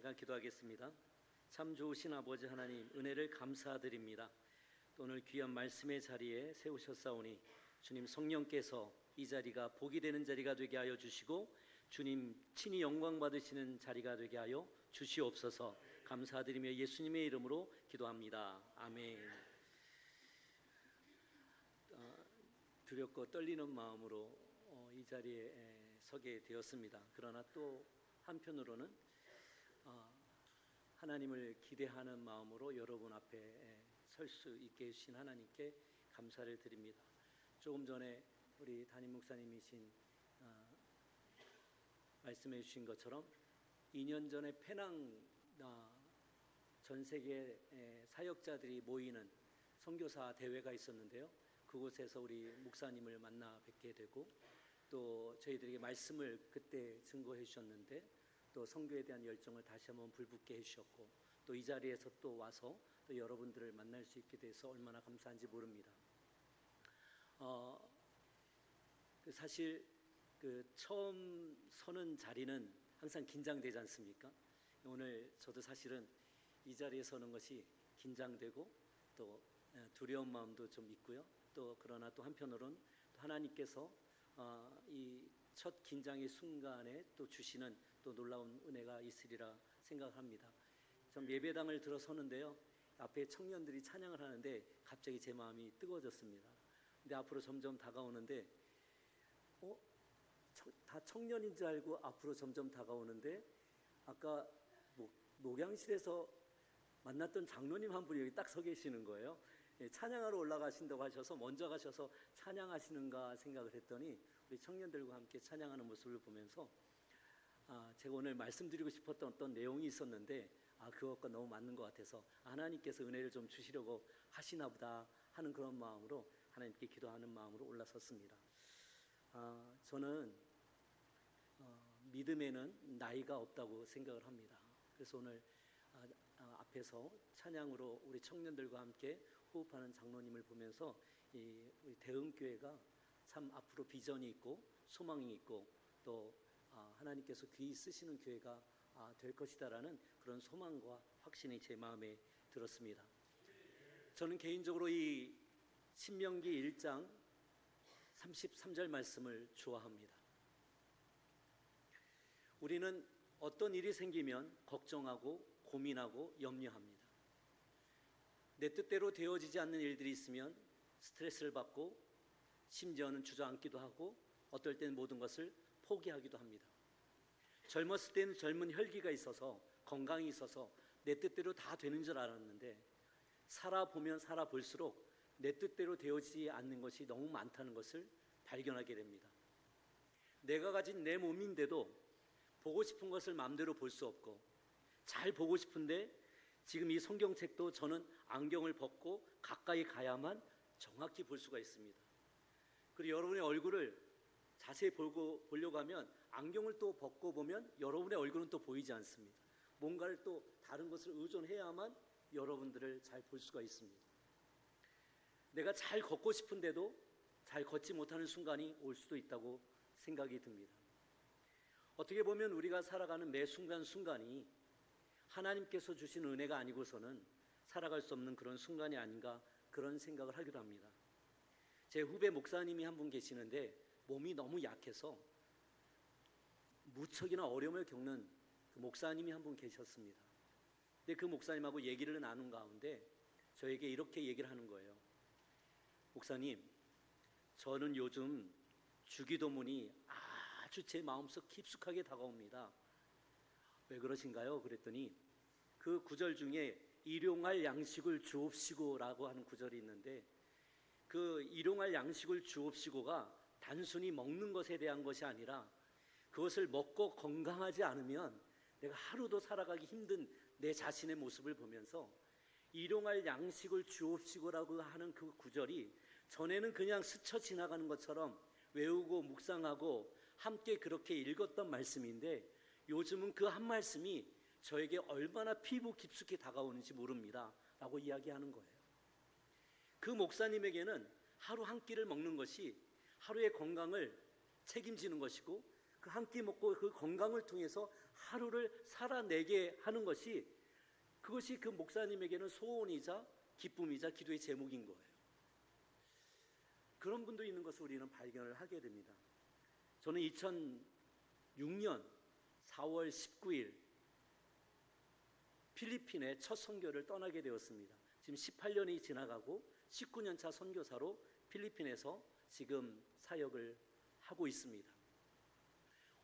잠깐 기도하겠습니다. 참 좋으신 아버지 하나님, 은혜를 감사드립니다. 또 오늘 귀한 말씀의 자리에 세우셨사오니 주님 성령께서 이 자리가 복이 되는 자리가 되게 하여 주시고 주님 친히 영광 받으시는 자리가 되게 하여 주시옵소서. 감사드리며 예수님의 이름으로 기도합니다. 아멘. 두렵고 떨리는 마음으로 이 자리에 서게 되었습니다. 그러나 또 한편으로는 하나님을 기대하는 마음으로 여러분 앞에 설 수 있게 해주신 하나님께 감사를 드립니다. 조금 전에 우리 담임 목사님이신 말씀해 주신 것처럼 2년 전에 페낭 전 세계 사역자들이 모이는 선교사 대회가 있었는데요. 그곳에서 우리 목사님을 만나 뵙게 되고 또 저희들에게 말씀을 그때 증거해 주셨는데 또 선교에 대한 열정을 다시 한번 불붙게 해주셨고 또 이 자리에서 또 와서 또 여러분들을 만날 수 있게 돼서 얼마나 감사한지 모릅니다. 사실 처음 서는 자리는 항상 긴장되지 않습니까? 오늘 저도 사실은 이 자리에 서는 것이 긴장되고 또 두려운 마음도 좀 있고요. 또 그러나 또 한편으로는 또 하나님께서 이 첫 긴장의 순간에 또 주시는 또 놀라운 은혜가 있으리라 생각합니다. 좀 예배당을 들어서는데요, 앞에 청년들이 찬양을 하는데 갑자기 제 마음이 뜨거워졌습니다. 근데 앞으로 점점 다가오는데 다 청년인 줄 알고 앞으로 점점 다가오는데 아까 목양실에서 만났던 장로님 한 분이 여기 딱 서 계시는 거예요. 찬양하러 올라가신다고 하셔서 먼저 가셔서 찬양하시는가 생각을 했더니 우리 청년들과 함께 찬양하는 모습을 보면서 제가 오늘 말씀드리고 싶었던 어떤 내용이 있었는데 그것과 너무 맞는 것 같아서 하나님께서 은혜를 좀 주시려고 하시나 보다 하는 그런 마음으로 하나님께 기도하는 마음으로 올라섰습니다. 저는 믿음에는 나이가 없다고 생각을 합니다. 그래서 오늘 앞에서 찬양으로 우리 청년들과 함께 호흡하는 장로님을 보면서 우리 대흥교회가 참 앞으로 비전이 있고 소망이 있고 또 하나님께서 귀히 쓰시는 교회가 될 것이다라는 그런 소망과 확신이 제 마음에 들었습니다. 저는 개인적으로 이 신명기 1장 33절 말씀을 좋아합니다. 우리는 어떤 일이 생기면 걱정하고 고민하고 염려합니다. 내 뜻대로 되어지지 않는 일들이 있으면 스트레스를 받고 심지어는 주저앉기도 하고 어떨 때는 모든 것을 포기하기도 합니다. 젊었을 때는 젊은 혈기가 있어서 건강이 있어서 내 뜻대로 다 되는 줄 알았는데 살아보면 살아볼수록 내 뜻대로 되어지지 않는 것이 너무 많다는 것을 발견하게 됩니다. 내가 가진 내 몸인데도 보고 싶은 것을 마음대로 볼 수 없고 잘 보고 싶은데 지금 이 성경책도 저는 안경을 벗고 가까이 가야만 정확히 볼 수가 있습니다. 그리고 여러분의 얼굴을 자세히 보려고 하면 안경을 또 벗고 보면 여러분의 얼굴은 또 보이지 않습니다. 뭔가를 또 다른 것을 의존해야만 여러분들을 잘 볼 수가 있습니다. 내가 잘 걷고 싶은데도 잘 걷지 못하는 순간이 올 수도 있다고 생각이 듭니다. 어떻게 보면 우리가 살아가는 매 순간순간이 하나님께서 주신 은혜가 아니고서는 살아갈 수 없는 그런 순간이 아닌가 그런 생각을 하기도 합니다. 제 후배 목사님이 한 분 계시는데 몸이 너무 약해서 무척이나 어려움을 겪는 그 목사님이 한 분 계셨습니다. 근데 그 목사님하고 얘기를 나눈 가운데 저에게 이렇게 얘기를 하는 거예요. 목사님, 저는 요즘 주기도문이 아주 제 마음속 깊숙하게 다가옵니다. 왜 그러신가요? 그랬더니 그 구절 중에 일용할 양식을 주옵시고 라고 하는 구절이 있는데 그 일용할 양식을 주옵시고가 단순히 먹는 것에 대한 것이 아니라 그것을 먹고 건강하지 않으면 내가 하루도 살아가기 힘든 내 자신의 모습을 보면서 일용할 양식을 주옵시고라고 하는 그 구절이 전에는 그냥 스쳐 지나가는 것처럼 외우고 묵상하고 함께 그렇게 읽었던 말씀인데 요즘은 그 한 말씀이 저에게 얼마나 피부 깊숙이 다가오는지 모릅니다 라고 이야기하는 거예요. 그 목사님에게는 하루 한 끼를 먹는 것이 하루의 건강을 책임지는 것이고 그 한 끼 먹고 그 건강을 통해서 하루를 살아내게 하는 것이, 그것이 그 목사님에게는 소원이자 기쁨이자 기도의 제목인 거예요. 그런 분도 있는 것을 우리는 발견을 하게 됩니다. 저는 2006년 4월 19일 필리핀의 첫 선교를 떠나게 되었습니다. 지금 18년이 지나가고 19년 차 선교사로 필리핀에서 지금 사역을 하고 있습니다.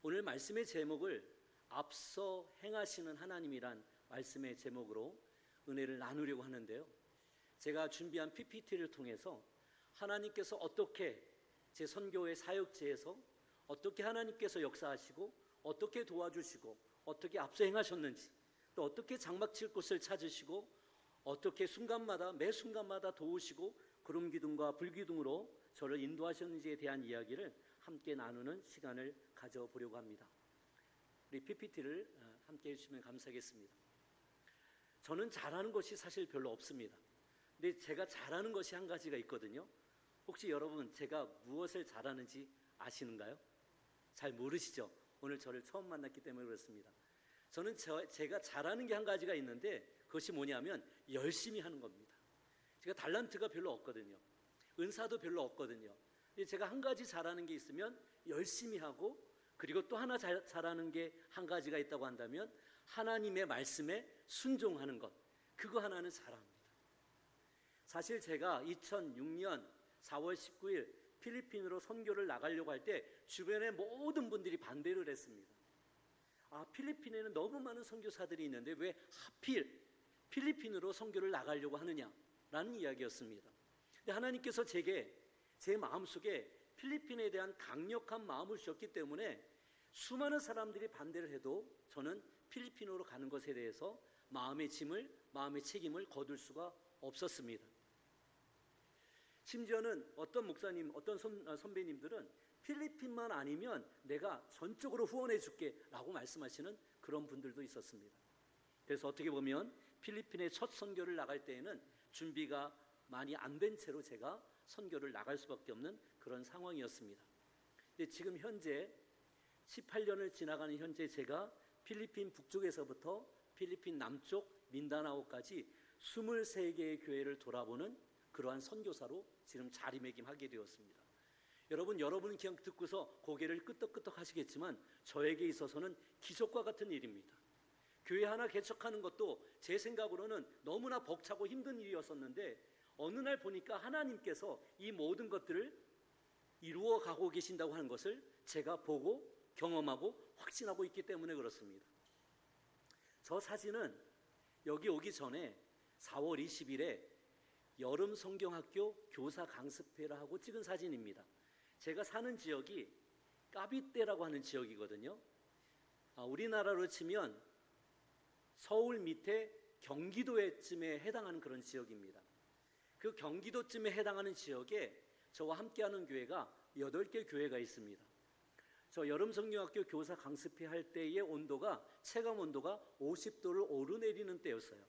오늘 말씀의 제목을 앞서 행하시는 하나님이란 말씀의 제목으로 은혜를 나누려고 하는데요. 제가 준비한 PPT를 통해서 하나님께서 어떻게 제 선교의 사역지에서 어떻게 하나님께서 역사하시고 어떻게 도와주시고 어떻게 앞서 행하셨는지, 또 어떻게 장막 칠 곳을 찾으시고 어떻게 순간마다 매 순간마다 도우시고 구름 기둥과 불 기둥으로 저를 인도하셨는지에 대한 이야기를 함께 나누는 시간을 가져보려고 합니다. 우리 PPT를 함께 해주시면 감사하겠습니다. 저는 잘하는 것이 사실 별로 없습니다. 근데 제가 잘하는 것이 한 가지가 있거든요. 혹시 여러분 제가 무엇을 잘하는지 아시는가요? 잘 모르시죠? 오늘 저를 처음 만났기 때문에 그렇습니다. 저는 제가 잘하는 게 한 가지가 있는데 그것이 뭐냐면 열심히 하는 겁니다. 제가 달란트가 별로 없거든요. 은사도 별로 없거든요. 제가 한 가지 잘하는 게 있으면 열심히 하고, 그리고 또 하나 잘하는 게 한 가지가 있다고 한다면 하나님의 말씀에 순종하는 것, 그거 하나는 잘합니다. 사실 제가 2006년 4월 19일 필리핀으로 선교를 나가려고 할 때 주변의 모든 분들이 반대를 했습니다. 필리핀에는 너무 많은 선교사들이 있는데 왜 하필 필리핀으로 선교를 나가려고 하느냐라는 이야기였습니다. 근데 하나님께서 제게 제 마음속에 필리핀에 대한 강력한 마음을 주셨기 때문에 수많은 사람들이 반대를 해도 저는 필리핀으로 가는 것에 대해서 마음의 책임을 거둘 수가 없었습니다. 심지어는 어떤 목사님, 어떤 선배님들은 필리핀만 아니면 내가 전적으로 후원해 줄게 라고 말씀하시는 그런 분들도 있었습니다. 그래서 어떻게 보면 필리핀의 첫 선교를 나갈 때에는 준비가 많이 안 된 채로 제가 선교를 나갈 수밖에 없는 그런 상황이었습니다. 근데 지금 현재 18년을 지나가는 현재 제가 필리핀 북쪽에서부터 필리핀 남쪽 민다나오까지 23개의 교회를 돌아보는 그러한 선교사로 지금 자리매김하게 되었습니다. 여러분 그냥 듣고서 고개를 끄덕끄덕 하시겠지만 저에게 있어서는 기적과 같은 일입니다. 교회 하나 개척하는 것도 제 생각으로는 너무나 벅차고 힘든 일이었었는데 어느 날 보니까 하나님께서 이 모든 것들을 이루어 가고 계신다고 하는 것을 제가 보고 경험하고 확신하고 있기 때문에 그렇습니다. 저 사진은 여기 오기 전에 4월 20일에 여름 성경학교 교사 강습회를 하고 찍은 사진입니다. 제가 사는 지역이 까비떼라고 하는 지역이거든요. 우리나라로 치면 서울 밑에 경기도에쯤에 해당하는 그런 지역입니다. 그 경기도쯤에 해당하는 지역에 저와 함께하는 교회가 8개 교회가 있습니다. 저 여름 성경학교 교사 강습회 할 때의 온도가 체감 온도가 50도를 오르내리는 때였어요.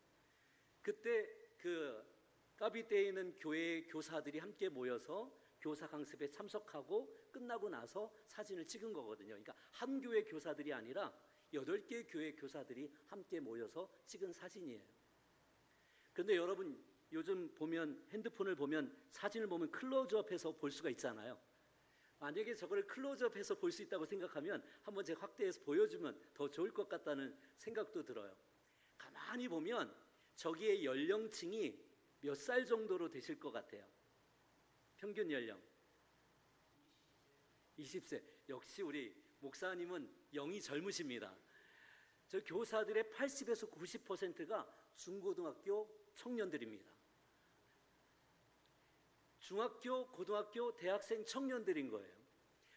그때 그 까비떼에 있는 교회 교사들이 함께 모여서 교사 강습에 참석하고 끝나고 나서 사진을 찍은 거거든요. 그러니까 한 교회 교사들이 아니라 8개 교회 교사들이 함께 모여서 찍은 사진이에요. 그런데 여러분 요즘 보면 핸드폰을 보면 사진을 보면 클로즈업해서 볼 수가 있잖아요. 만약에 저걸 클로즈업해서 볼 수 있다고 생각하면 한번 제가 확대해서 보여주면 더 좋을 것 같다는 생각도 들어요. 가만히 보면 저기의 연령층이 몇 살 정도로 되실 것 같아요? 평균 연령 20세. 역시 우리 목사님은 영이 젊으십니다. 저 교사들의 80에서 90%가 중고등학교 청년들입니다. 중학교, 고등학교, 대학생 청년들인 거예요.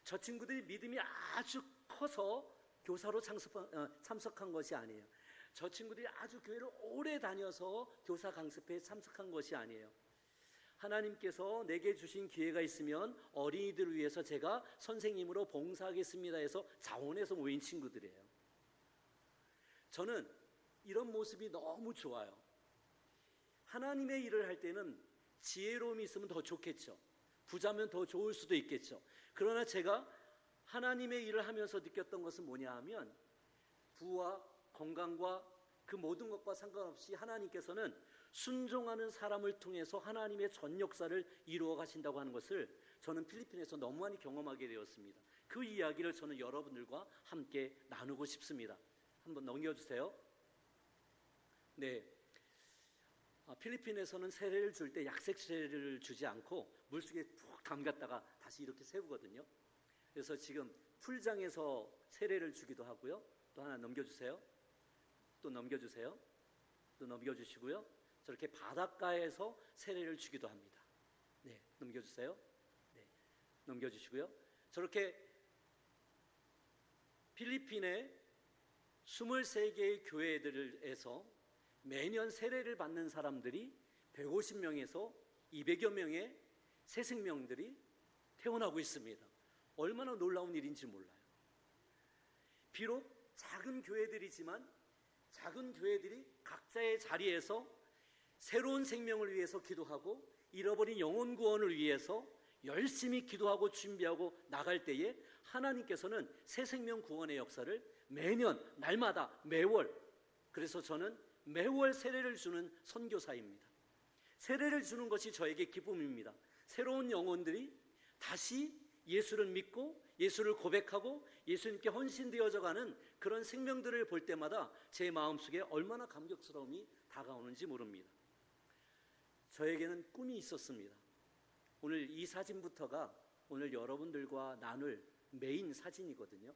저 친구들이 믿음이 아주 커서 교사로 참석한 것이 아니에요. 저 친구들이 아주 교회를 오래 다녀서 교사 강습회에 참석한 것이 아니에요. 하나님께서 내게 주신 기회가 있으면 어린이들을 위해서 제가 선생님으로 봉사하겠습니다 해서 자원해서 모인 친구들이에요. 저는 이런 모습이 너무 좋아요. 하나님의 일을 할 때는 지혜로움이 있으면 더 좋겠죠. 부자면 더 좋을 수도 있겠죠. 그러나 제가 하나님의 일을 하면서 느꼈던 것은 뭐냐 하면 부와 건강과 그 모든 것과 상관없이 하나님께서는 순종하는 사람을 통해서 하나님의 전 역사를 이루어 가신다고 하는 것을 저는 필리핀에서 너무 많이 경험하게 되었습니다. 그 이야기를 저는 여러분들과 함께 나누고 싶습니다. 한번 넘겨주세요. 네, 필리핀에서는 세례를 줄 때 약색 세례를 주지 않고 물속에 푹 담갔다가 다시 이렇게 세우거든요. 그래서 지금 풀장에서 세례를 주기도 하고요. 또 하나 넘겨주세요. 또 넘겨주세요. 또 넘겨주시고요. 저렇게 바닷가에서 세례를 주기도 합니다. 네, 넘겨주세요. 네, 넘겨주시고요. 저렇게 필리핀의 23개의 교회들에서 매년 세례를 받는 사람들이 150명에서 200여 명의 새 생명들이 태어나고 있습니다. 얼마나 놀라운 일인지 몰라요. 비록 작은 교회들이지만 작은 교회들이 각자의 자리에서 새로운 생명을 위해서 기도하고 잃어버린 영혼 구원을 위해서 열심히 기도하고 준비하고 나갈 때에 하나님께서는 새 생명 구원의 역사를 매년 날마다 매월, 그래서 저는 매월 세례를 주는 선교사입니다. 세례를 주는 것이 저에게 기쁨입니다. 새로운 영혼들이 다시 예수를 믿고 예수를 고백하고 예수님께 헌신되어져 가는 그런 생명들을 볼 때마다 제 마음속에 얼마나 감격스러움이 다가오는지 모릅니다. 저에게는 꿈이 있었습니다. 오늘 이 사진부터가 오늘 여러분들과 나눌 메인 사진이거든요.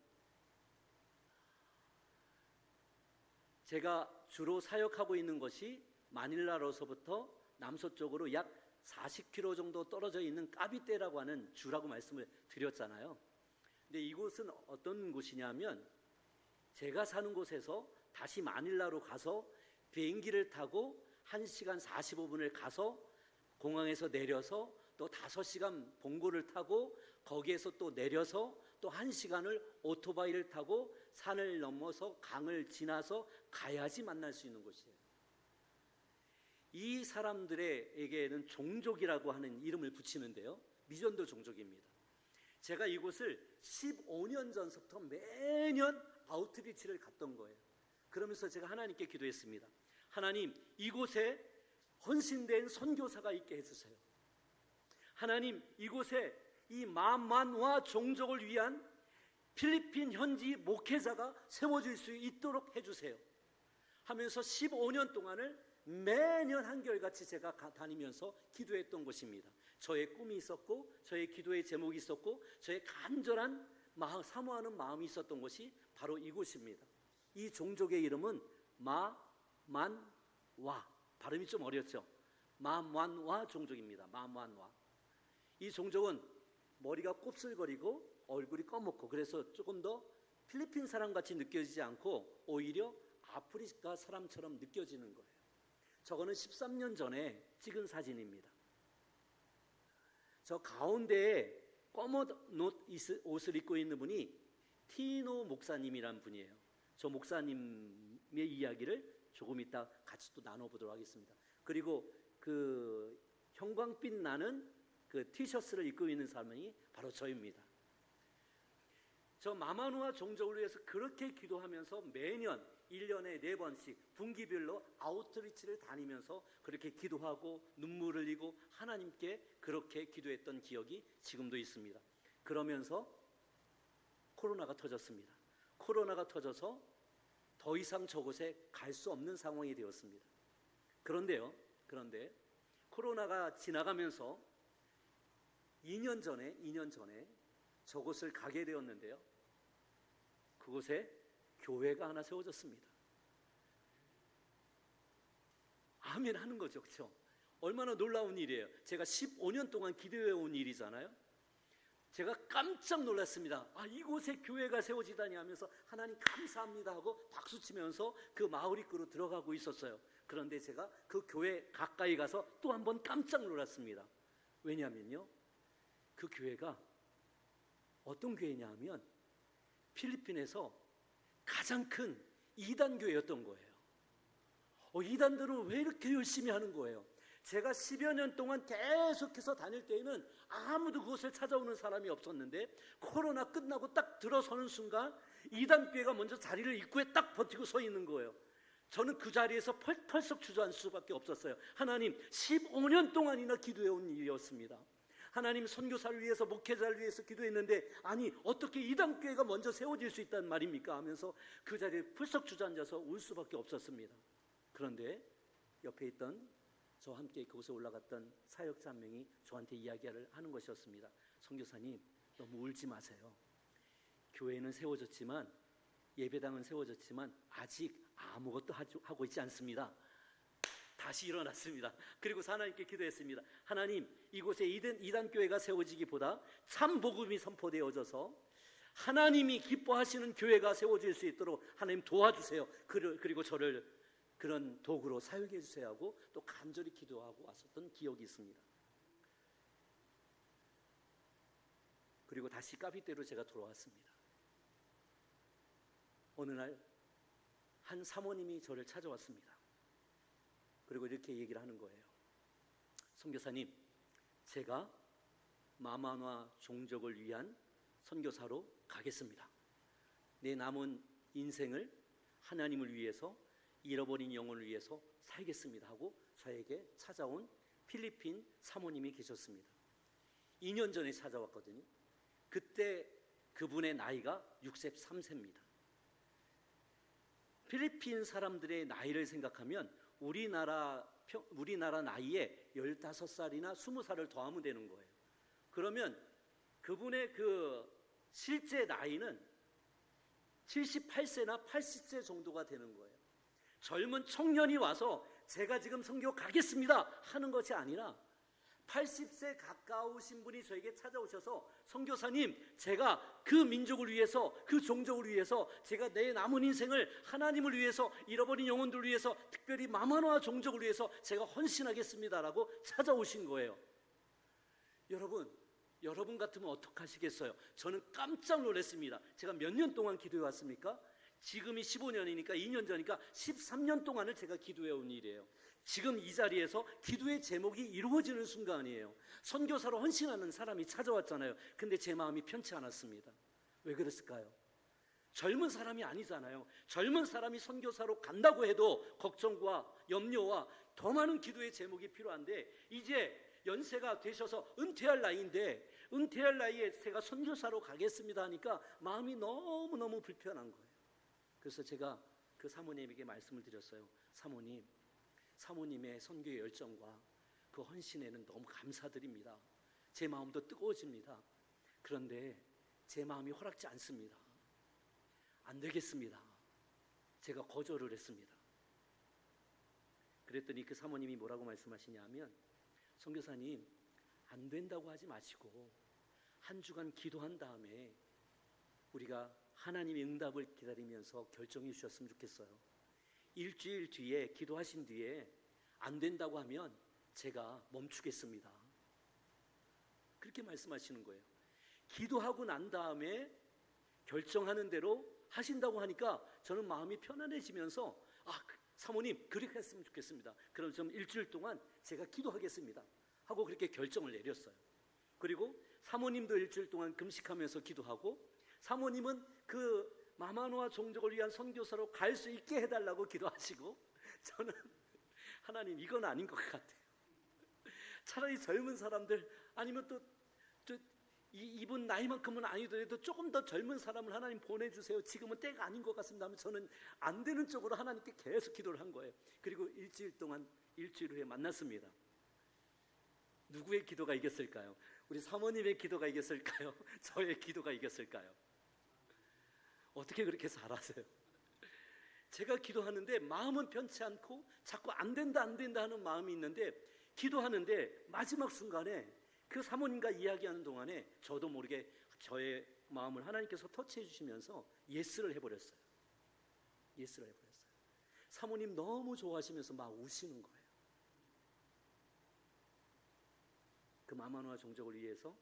제가 주로 사역하고 있는 것이 마닐라로서부터 남서쪽으로 약 40km 정도 떨어져 있는 까비떼라고 하는 주라고 말씀을 드렸잖아요. 근데 이곳은 어떤 곳이냐면 제가 사는 곳에서 다시 마닐라로 가서 비행기를 타고 1시간 45분을 가서 공항에서 내려서 또 5시간 봉고를 타고 거기에서 또 내려서 또 1시간을 오토바이를 타고 산을 넘어서 강을 지나서 가야지 만날 수 있는 곳이에요. 이 사람들에게는 종족이라고 하는 이름을 붙이는데요. 미전도 종족입니다. 제가 이곳을 15년 전부터 매년 아웃리치를 갔던 거예요. 그러면서 제가 하나님께 기도했습니다. 하나님, 이곳에 헌신된 선교사가 있게 해주세요. 하나님, 이곳에 이 만만와 종족을 위한 필리핀 현지 목회자가 세워질 수 있도록 해주세요 하면서 15년 동안을 매년 한결같이 제가 다니면서 기도했던 곳입니다. 저의 꿈이 있었고 저의 기도의 제목이 있었고 저의 간절한 마음, 사모하는 마음이 있었던 곳이 바로 이곳입니다. 이 종족의 이름은 마만와, 발음이 좀 어렵죠. 마만와 종족입니다. 마만와. 이 종족은 머리가 곱슬거리고 얼굴이 검었고 그래서 조금 더 필리핀 사람같이 느껴지지 않고 오히려 아프리카 사람처럼 느껴지는 거예요. 저거는 13년 전에 찍은 사진입니다. 저 가운데에 검은 옷을 입고 있는 분이 티노 목사님이란 분이에요. 저 목사님의 이야기를 조금 이따 같이 또 나눠보도록 하겠습니다. 그리고 그 형광빛 나는 그 티셔츠를 입고 있는 사람이 바로 저입니다. 저 마마누아 종족을 위해서 그렇게 기도하면서 매년 1년에 4번씩 분기별로 아웃리치를 다니면서 그렇게 기도하고 눈물을 흘리고 하나님께 그렇게 기도했던 기억이 지금도 있습니다. 그러면서 코로나가 터졌습니다. 코로나가 터져서 더 이상 저곳에 갈 수 없는 상황이 되었습니다. 그런데 코로나가 지나가면서 2년 전에 저곳을 가게 되었는데요. 그곳에 교회가 하나 세워졌습니다. 아멘 하는 거죠. 그렇죠? 얼마나 놀라운 일이에요. 제가 15년 동안 기도해 온 일이잖아요. 제가 깜짝 놀랐습니다. 이곳에 교회가 세워지다니 하면서 하나님 감사합니다 하고 박수치면서 그 마을 입구로 들어가고 있었어요. 그런데 제가 그 교회 가까이 가서 또 한 번 깜짝 놀랐습니다. 왜냐하면요, 그 교회가 어떤 교회냐 하면 필리핀에서 가장 큰 이단 교회였던 거예요. 이단들은 왜 이렇게 열심히 하는 거예요? 제가 10여 년 동안 계속해서 다닐 때에는 아무도 그곳을 찾아오는 사람이 없었는데 코로나 끝나고 딱 들어서는 순간 이단교회가 먼저 자리를 입구에 딱 버티고 서 있는 거예요. 저는 그 자리에서 펄썩 주저앉을 수밖에 없었어요. 하나님, 15년 동안이나 기도해온 일이었습니다. 하나님, 선교사를 위해서, 목회자를 위해서 기도했는데 아니 어떻게 이단교회가 먼저 세워질 수 있다는 말입니까? 하면서 그 자리에 펄썩 주저앉아서 울 수밖에 없었습니다. 그런데 옆에 있던 저와 함께 그곳에 올라갔던 사역자 한 명이 저한테 이야기를 하는 것이었습니다. 선교사님, 너무 울지 마세요. 교회는 세워졌지만, 예배당은 세워졌지만 아직 아무것도 하고 있지 않습니다. 다시 일어났습니다. 그리고 하나님께 기도했습니다. 하나님, 이곳에 이단교회가 세워지기보다 참 복음이 선포되어져서 하나님이 기뻐하시는 교회가 세워질 수 있도록 하나님 도와주세요. 그리고 저를 그런 도구로 사용해 주세요 하고 또 간절히 기도하고 왔었던 기억이 있습니다. 그리고 다시 까비떼로 제가 돌아왔습니다. 어느 날 한 사모님이 저를 찾아왔습니다. 그리고 이렇게 얘기를 하는 거예요. 선교사님, 제가 마만화 종족을 위한 선교사로 가겠습니다. 내 남은 인생을 하나님을 위해서, 잃어버린 영혼을 위해서 살겠습니다 하고 저에게 찾아온 필리핀 사모님이 계셨습니다. 2년 전에 찾아왔거든요. 그때 그분의 나이가 63세입니다. 필리핀 사람들의 나이를 생각하면 우리나라 나이에 15살이나 20살을 더하면 되는 거예요. 그러면 그분의 그 실제 나이는 78세나 80세 정도가 되는 거예요. 젊은 청년이 와서 제가 지금 선교 가겠습니다 하는 것이 아니라 80세 가까우신 분이 저에게 찾아오셔서 선교사님, 제가 그 민족을 위해서, 그 종족을 위해서, 제가 내 남은 인생을 하나님을 위해서, 잃어버린 영혼들을 위해서, 특별히 마만화 종족을 위해서 제가 헌신하겠습니다라고 찾아오신 거예요. 여러분 같으면 어떡하시겠어요? 저는 깜짝 놀랐습니다. 제가 몇 년 동안 기도해 왔습니까? 지금이 15년이니까 2년 전이니까 13년 동안을 제가 기도해 온 일이에요. 지금 이 자리에서 기도의 제목이 이루어지는 순간이에요. 선교사로 헌신하는 사람이 찾아왔잖아요. 근데 제 마음이 편치 않았습니다. 왜 그랬을까요? 젊은 사람이 아니잖아요. 젊은 사람이 선교사로 간다고 해도 걱정과 염려와 더 많은 기도의 제목이 필요한데, 이제 연세가 되셔서 은퇴할 나이인데 은퇴할 나이에 제가 선교사로 가겠습니다 하니까 마음이 너무너무 불편한 거예요. 그래서 제가 그 사모님에게 말씀을 드렸어요. 사모님의 선교의 열정과 그 헌신에는 너무 감사드립니다. 제 마음도 뜨거워집니다. 그런데 제 마음이 허락지 않습니다. 안 되겠습니다. 제가 거절을 했습니다. 그랬더니 그 사모님이 뭐라고 말씀하시냐면, 선교사님, 안 된다고 하지 마시고 한 주간 기도한 다음에 우리가 하나님의 응답을 기다리면서 결정해 주셨으면 좋겠어요. 일주일 뒤에 기도하신 뒤에 안 된다고 하면 제가 멈추겠습니다. 그렇게 말씀하시는 거예요. 기도하고 난 다음에 결정하는 대로 하신다고 하니까 저는 마음이 편안해지면서 사모님, 그렇게 했으면 좋겠습니다. 그럼 좀 일주일 동안 제가 기도하겠습니다 하고 그렇게 결정을 내렸어요. 그리고 사모님도 일주일 동안 금식하면서 기도하고, 사모님은 그 마만화 종족을 위한 선교사로 갈 수 있게 해달라고 기도하시고, 저는 하나님, 이건 아닌 것 같아요. 차라리 젊은 사람들, 아니면 또 이분 나이만큼은 아니더라도 조금 더 젊은 사람을 하나님 보내주세요. 지금은 때가 아닌 것 같습니다 하면 저는 안 되는 쪽으로 하나님께 계속 기도를 한 거예요. 그리고 일주일 후에 만났습니다. 누구의 기도가 이겼을까요? 우리 사모님의 기도가 이겼을까요? 저의 기도가 이겼을까요? 어떻게 그렇게 잘하세요? 제가 기도하는데 마음은 편치 않고 자꾸 안 된다 하는 마음이 있는데, 기도하는데 마지막 순간에 그 사모님과 이야기하는 동안에 저도 모르게 저의 마음을 하나님께서 터치해 주시면서 예스를 해버렸어요. 사모님 너무 좋아하시면서 막 우시는 거예요. 그 마만화 종족을 위해서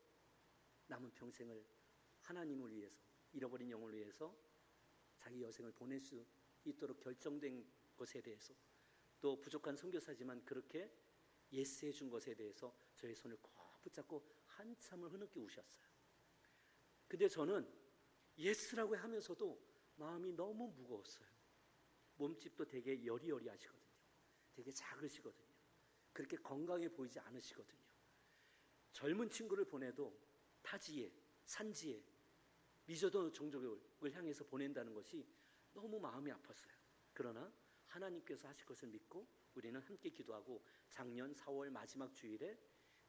남은 평생을 하나님을 위해서, 잃어버린 영혼을 위해서 자기 여생을 보낼 수 있도록 결정된 것에 대해서, 또 부족한 선교사지만 그렇게 예스해 준 것에 대해서 저의 손을 꼭 붙잡고 한참을 흐느끼 우셨어요. 근데 저는 예스라고 하면서도 마음이 너무 무거웠어요. 몸집도 되게 여리여리하시거든요. 되게 작으시거든요. 그렇게 건강해 보이지 않으시거든요. 젊은 친구를 보내도 타지에, 산지에 미저도 종족을 향해서 보낸다는 것이 너무 마음이 아팠어요. 그러나 하나님께서 하실 것을 믿고 우리는 함께 기도하고 작년 4월 마지막 주일에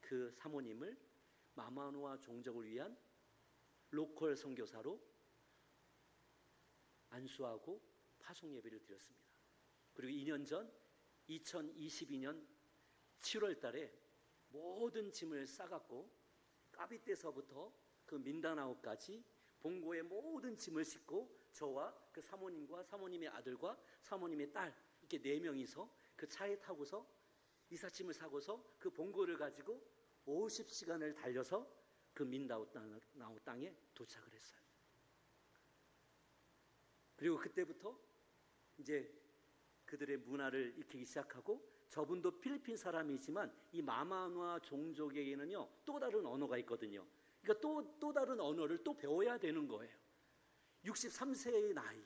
그 사모님을 마마누아 종족을 위한 로컬 선교사로 안수하고 파송 예배를 드렸습니다. 그리고 2년 전 2022년 7월 달에 모든 짐을 싸갖고 까비떼서부터 그 민다나오까지 본고의 모든 짐을 싣고 저와 그 사모님과 사모님의 아들과 사모님의 딸 이렇게 4명이서 그 차에 타고서 이삿짐을 사고서 그 본고를 가지고 50시간을 달려서 그 민다오 땅에 도착을 했어요. 그리고 그때부터 이제 그들의 문화를 익히기 시작하고 저분도 필리핀 사람이지만 이 마마누아 종족에게는요 또 다른 언어가 있거든요. 그러니까 또 다른 언어를 또 배워야 되는 거예요. 63세의 나이에.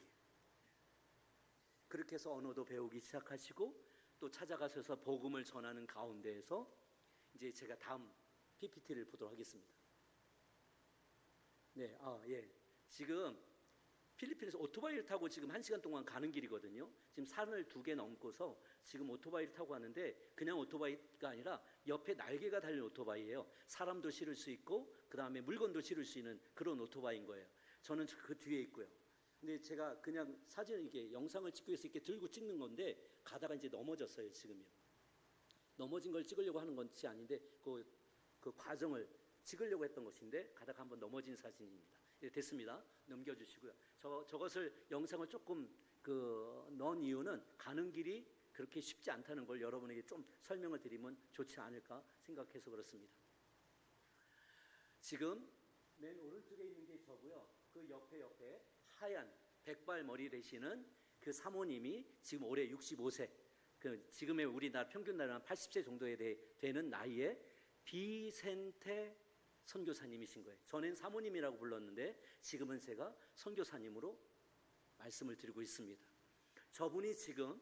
그렇게 해서 언어도 배우기 시작하시고 또 찾아가셔서 복음을 전하는 가운데에서 이제 제가 다음 PPT를 보도록 하겠습니다. 네, 지금 필리핀에서 오토바이를 타고 지금 1시간 동안 가는 길이거든요. 지금 산을 2개 넘고서 지금 오토바이를 타고 가는데 그냥 오토바이가 아니라 옆에 날개가 달린 오토바이예요. 사람도 실을 수 있고 그 다음에 물건도 실을 수 있는 그런 오토바이인 거예요. 저는 그 뒤에 있고요. 근데 제가 그냥 사진을 이렇게 영상을 찍기 위해서 이렇게 들고 찍는 건데 가다가 이제 넘어졌어요. 지금요. 넘어진 걸 찍으려고 하는 것이 아닌데 그 과정을 찍으려고 했던 것인데 가다가 한번 넘어진 사진입니다. 네, 됐습니다. 넘겨주시고요. 저것을 영상을 조금 넣은 이유는 가는 길이 그렇게 쉽지 않다는 걸 여러분에게 좀 설명을 드리면 좋지 않을까 생각해서 그렇습니다. 지금 맨 오른쪽에 있는 게 저고요. 그 옆에 하얀 백발 머리 되시는 그 사모님이 지금 올해 65세, 지금의 우리나라 평균 나이는 80세 정도에 되는 나이에 비센테 선교사님이신 거예요. 전엔 사모님이라고 불렀는데 지금은 제가 선교사님으로 말씀을 드리고 있습니다. 저분이 지금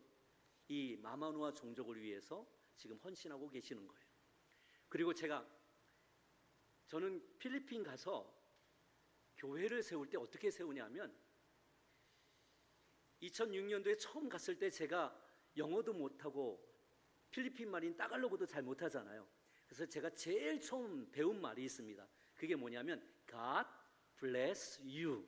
이 마마누아 종족을 위해서 지금 헌신하고 계시는 거예요. 그리고 저는 필리핀 가서 교회를 세울 때 어떻게 세우냐면 2006년도에 처음 갔을 때 제가 영어도 못하고 필리핀 말인 따갈로그도 잘 못하잖아요. 그래서 제가 제일 처음 배운 말이 있습니다. 그게 뭐냐면 God bless you.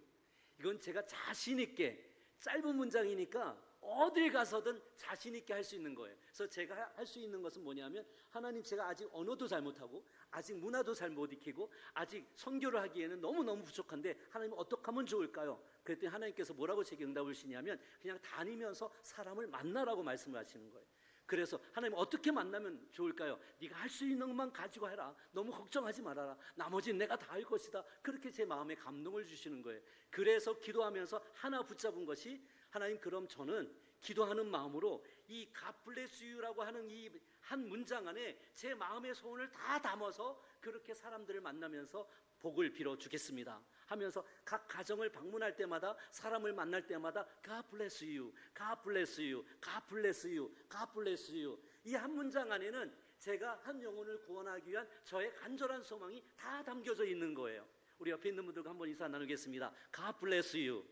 이건 제가 자신 있게 짧은 문장이니까 어딜 가서든 자신 있게 할 수 있는 거예요. 그래서 제가 할 수 있는 것은 뭐냐면 하나님, 제가 아직 언어도 잘 못하고 아직 문화도 잘 못 익히고 아직 선교를 하기에는 너무너무 부족한데 하나님 어떻게 하면 좋을까요? 그랬더니 하나님께서 뭐라고 제게 응답을 주시냐면 그냥 다니면서 사람을 만나라고 말씀을 하시는 거예요. 그래서 하나님 어떻게 만나면 좋을까요? 네가 할 수 있는 것만 가지고 해라. 너무 걱정하지 말아라. 나머지는 내가 다 할 것이다. 그렇게 제 마음에 감동을 주시는 거예요. 그래서 기도하면서 하나 붙잡은 것이 하나님, 그럼 저는 기도하는 마음으로 이 God bless you라고 하는 이 한 문장 안에 제 마음의 소원을 다 담아서 그렇게 사람들을 만나면서 복을 빌어 주겠습니다 하면서 각 가정을 방문할 때마다 사람을 만날 때마다 God bless you, God bless you, God bless you, God bless you. 이 한 문장 안에는 제가 한 영혼을 구원하기 위한 저의 간절한 소망이 다 담겨져 있는 거예요. 우리 옆에 있는 분들과 한번 인사 나누겠습니다. God bless you.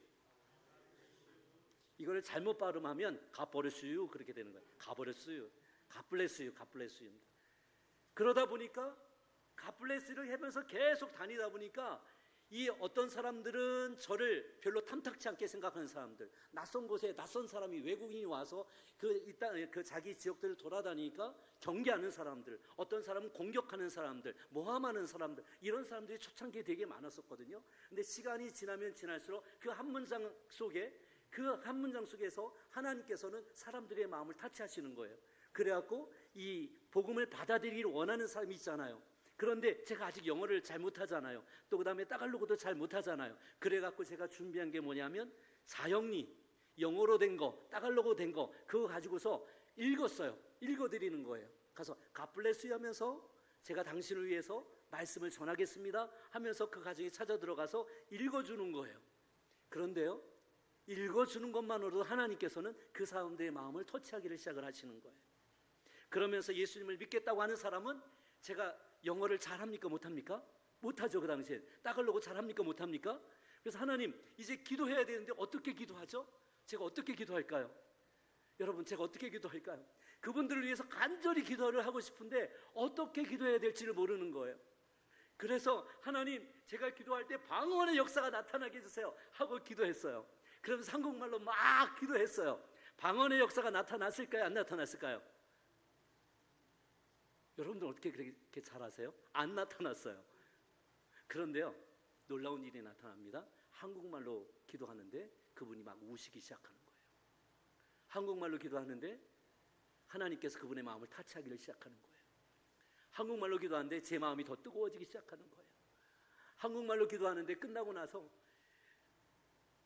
이거를 잘못 발음하면 가버렸어요 그렇게 되는 거예요. 가버렸어요. 갓블레스유, 갓블레스유입니다. 그러다 보니까 갓블레스를 하면서 계속 다니다 보니까 이 어떤 사람들은 저를 별로 탐탁치 않게 생각하는 사람들, 낯선 곳에 낯선 사람이, 외국인이 와서 그 자기 지역들을 돌아다니니까 경계하는 사람들, 어떤 사람은 공격하는 사람들, 모함하는 사람들, 이런 사람들이 초창기에 되게 많았었거든요. 근데 시간이 지나면 지날수록 그 한 문장 속에서 하나님께서는 사람들의 마음을 타치하시는 거예요. 그래갖고 이 복음을 받아들이기를 원하는 사람이 있잖아요. 그런데 제가 아직 영어를 잘 못하잖아요. 또 그 다음에 따갈로그도 잘 못하잖아요. 그래갖고 제가 준비한 게 뭐냐면 사형리, 영어로 된 거, 따갈로그 된 거, 그거 가지고서 읽었어요. 읽어드리는 거예요. 가서 God bless you 하면서 제가 당신을 위해서 말씀을 전하겠습니다 하면서 그 가정에 찾아 들어가서 읽어주는 거예요. 그런데요, 읽어주는 것만으로도 하나님께서는 그 사람들의 마음을 터치하기를 시작을 하시는 거예요. 그러면서 예수님을 믿겠다고 하는 사람은 제가 영어를 잘합니까 못합니까? 못하죠. 그 당시에 따갈로그 잘합니까 못합니까? 그래서 하나님 이제 기도해야 되는데 어떻게 기도하죠? 제가 어떻게 기도할까요? 여러분 제가 어떻게 기도할까요? 그분들을 위해서 간절히 기도를 하고 싶은데 어떻게 기도해야 될지를 모르는 거예요. 그래서 하나님 제가 기도할 때 방언의 역사가 나타나게 해주세요 하고 기도했어요. 그러면서 한국말로 막 기도했어요. 방언의 역사가 나타났을까요? 안 나타났을까요? 여러분들 어떻게 그렇게 잘하세요? 안 나타났어요. 그런데요 놀라운 일이 나타납니다. 한국말로 기도하는데 그분이 막 우시기 시작하는 거예요. 한국말로 기도하는데 하나님께서 그분의 마음을 타치하기를 시작하는 거예요. 한국말로 기도하는데 제 마음이 더 뜨거워지기 시작하는 거예요. 한국말로 기도하는데 끝나고 나서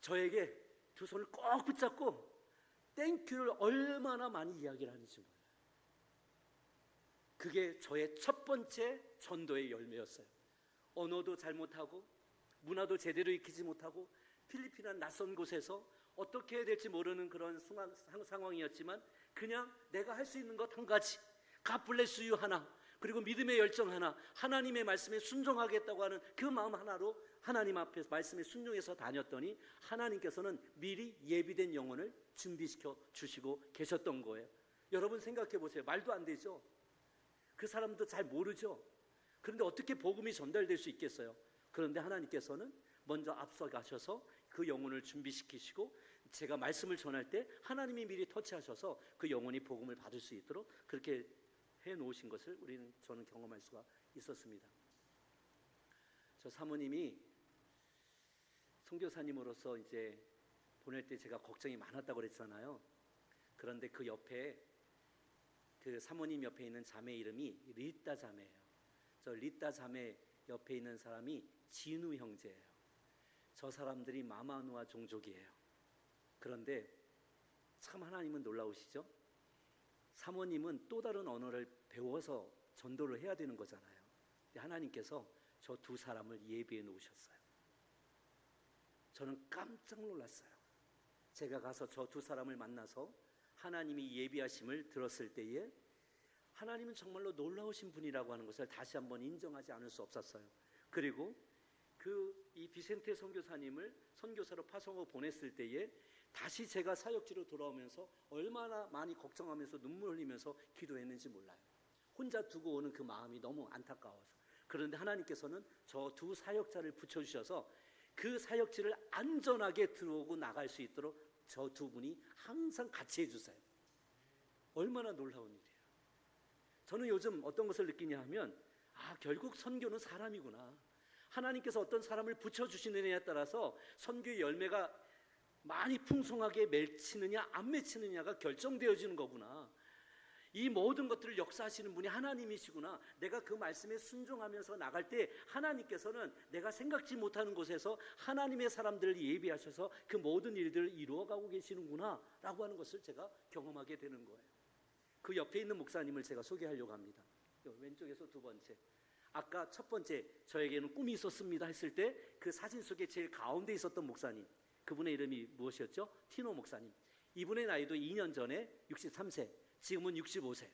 저에게 두 손을 꼭 붙잡고 땡큐를 얼마나 많이 이야기를 하는지 몰라요. 그게 저의 첫 번째 전도의 열매였어요. 언어도 잘 못하고 문화도 제대로 익히지 못하고 필리핀이라는 낯선 곳에서 어떻게 해야 될지 모르는 그런 상황이었지만 그냥 내가 할 수 있는 것 한 가지, God bless you 하나, 그리고 믿음의 열정 하나, 하나님의 말씀에 순종하겠다고 하는 그 마음 하나로 하나님 앞에서 말씀에 순종해서 다녔더니 하나님께서는 미리 예비된 영혼을 준비시켜 주시고 계셨던 거예요. 여러분 생각해 보세요. 말도 안 되죠. 그 사람도 잘 모르죠. 그런데 어떻게 복음이 전달될 수 있겠어요? 그런데 하나님께서는 먼저 앞서가셔서 그 영혼을 준비시키시고 제가 말씀을 전할 때 하나님이 미리 터치하셔서 그 영혼이 복음을 받을 수 있도록 그렇게 해놓으신 것을 저는 경험할 수가 있었습니다. 저 사모님이 선교사님으로서 이제 보낼 때 제가 걱정이 많았다고 그랬잖아요. 그런데 그 옆에 그 사모님 옆에 있는 자매 이름이 리따 자매예요. 저 리따 자매 옆에 있는 사람이 진우 형제예요. 저 사람들이 마마누아 종족이에요. 그런데 참 하나님은 놀라우시죠? 사모님은 또 다른 언어를 배워서 전도를 해야 되는 거잖아요. 근데 하나님께서 저 두 사람을 예비해 놓으셨어요. 저는 깜짝 놀랐어요. 제가 가서 저 두 사람을 만나서 하나님이 예비하심을 들었을 때에 하나님은 정말로 놀라우신 분이라고 하는 것을 다시 한번 인정하지 않을 수 없었어요. 그리고 이 비센테 선교사님을 선교사로 파송하고 보냈을 때에 다시 제가 사역지로 돌아오면서 얼마나 많이 걱정하면서 눈물 흘리면서 기도했는지 몰라요. 혼자 두고 오는 그 마음이 너무 안타까워서. 그런데 하나님께서는 저 두 사역자를 붙여주셔서 그 사역지를 안전하게 들어오고 나갈 수 있도록 저 두 분이 항상 같이 해주세요. 얼마나 놀라운 일이에요. 저는 요즘 어떤 것을 느끼냐 하면 결국 선교는 사람이구나. 하나님께서 어떤 사람을 붙여주시느냐에 따라서 선교의 열매가 많이 풍성하게 맺히느냐 안 맺히느냐가 결정되어지는 거구나. 이 모든 것들을 역사하시는 분이 하나님이시구나. 내가 그 말씀에 순종하면서 나갈 때 하나님께서는 내가 생각지 못하는 곳에서 하나님의 사람들을 예비하셔서 그 모든 일들을 이루어가고 계시는구나 라고 하는 것을 제가 경험하게 되는 거예요. 그 옆에 있는 목사님을 제가 소개하려고 합니다. 왼쪽에서 두 번째. 아까 첫 번째 저에게는 꿈이 있었습니다 했을 때 그 사진 속에 제일 가운데 있었던 목사님, 그분의 이름이 무엇이었죠? 티노 목사님. 이분의 나이도 2년 전에 63세, 지금은 65세.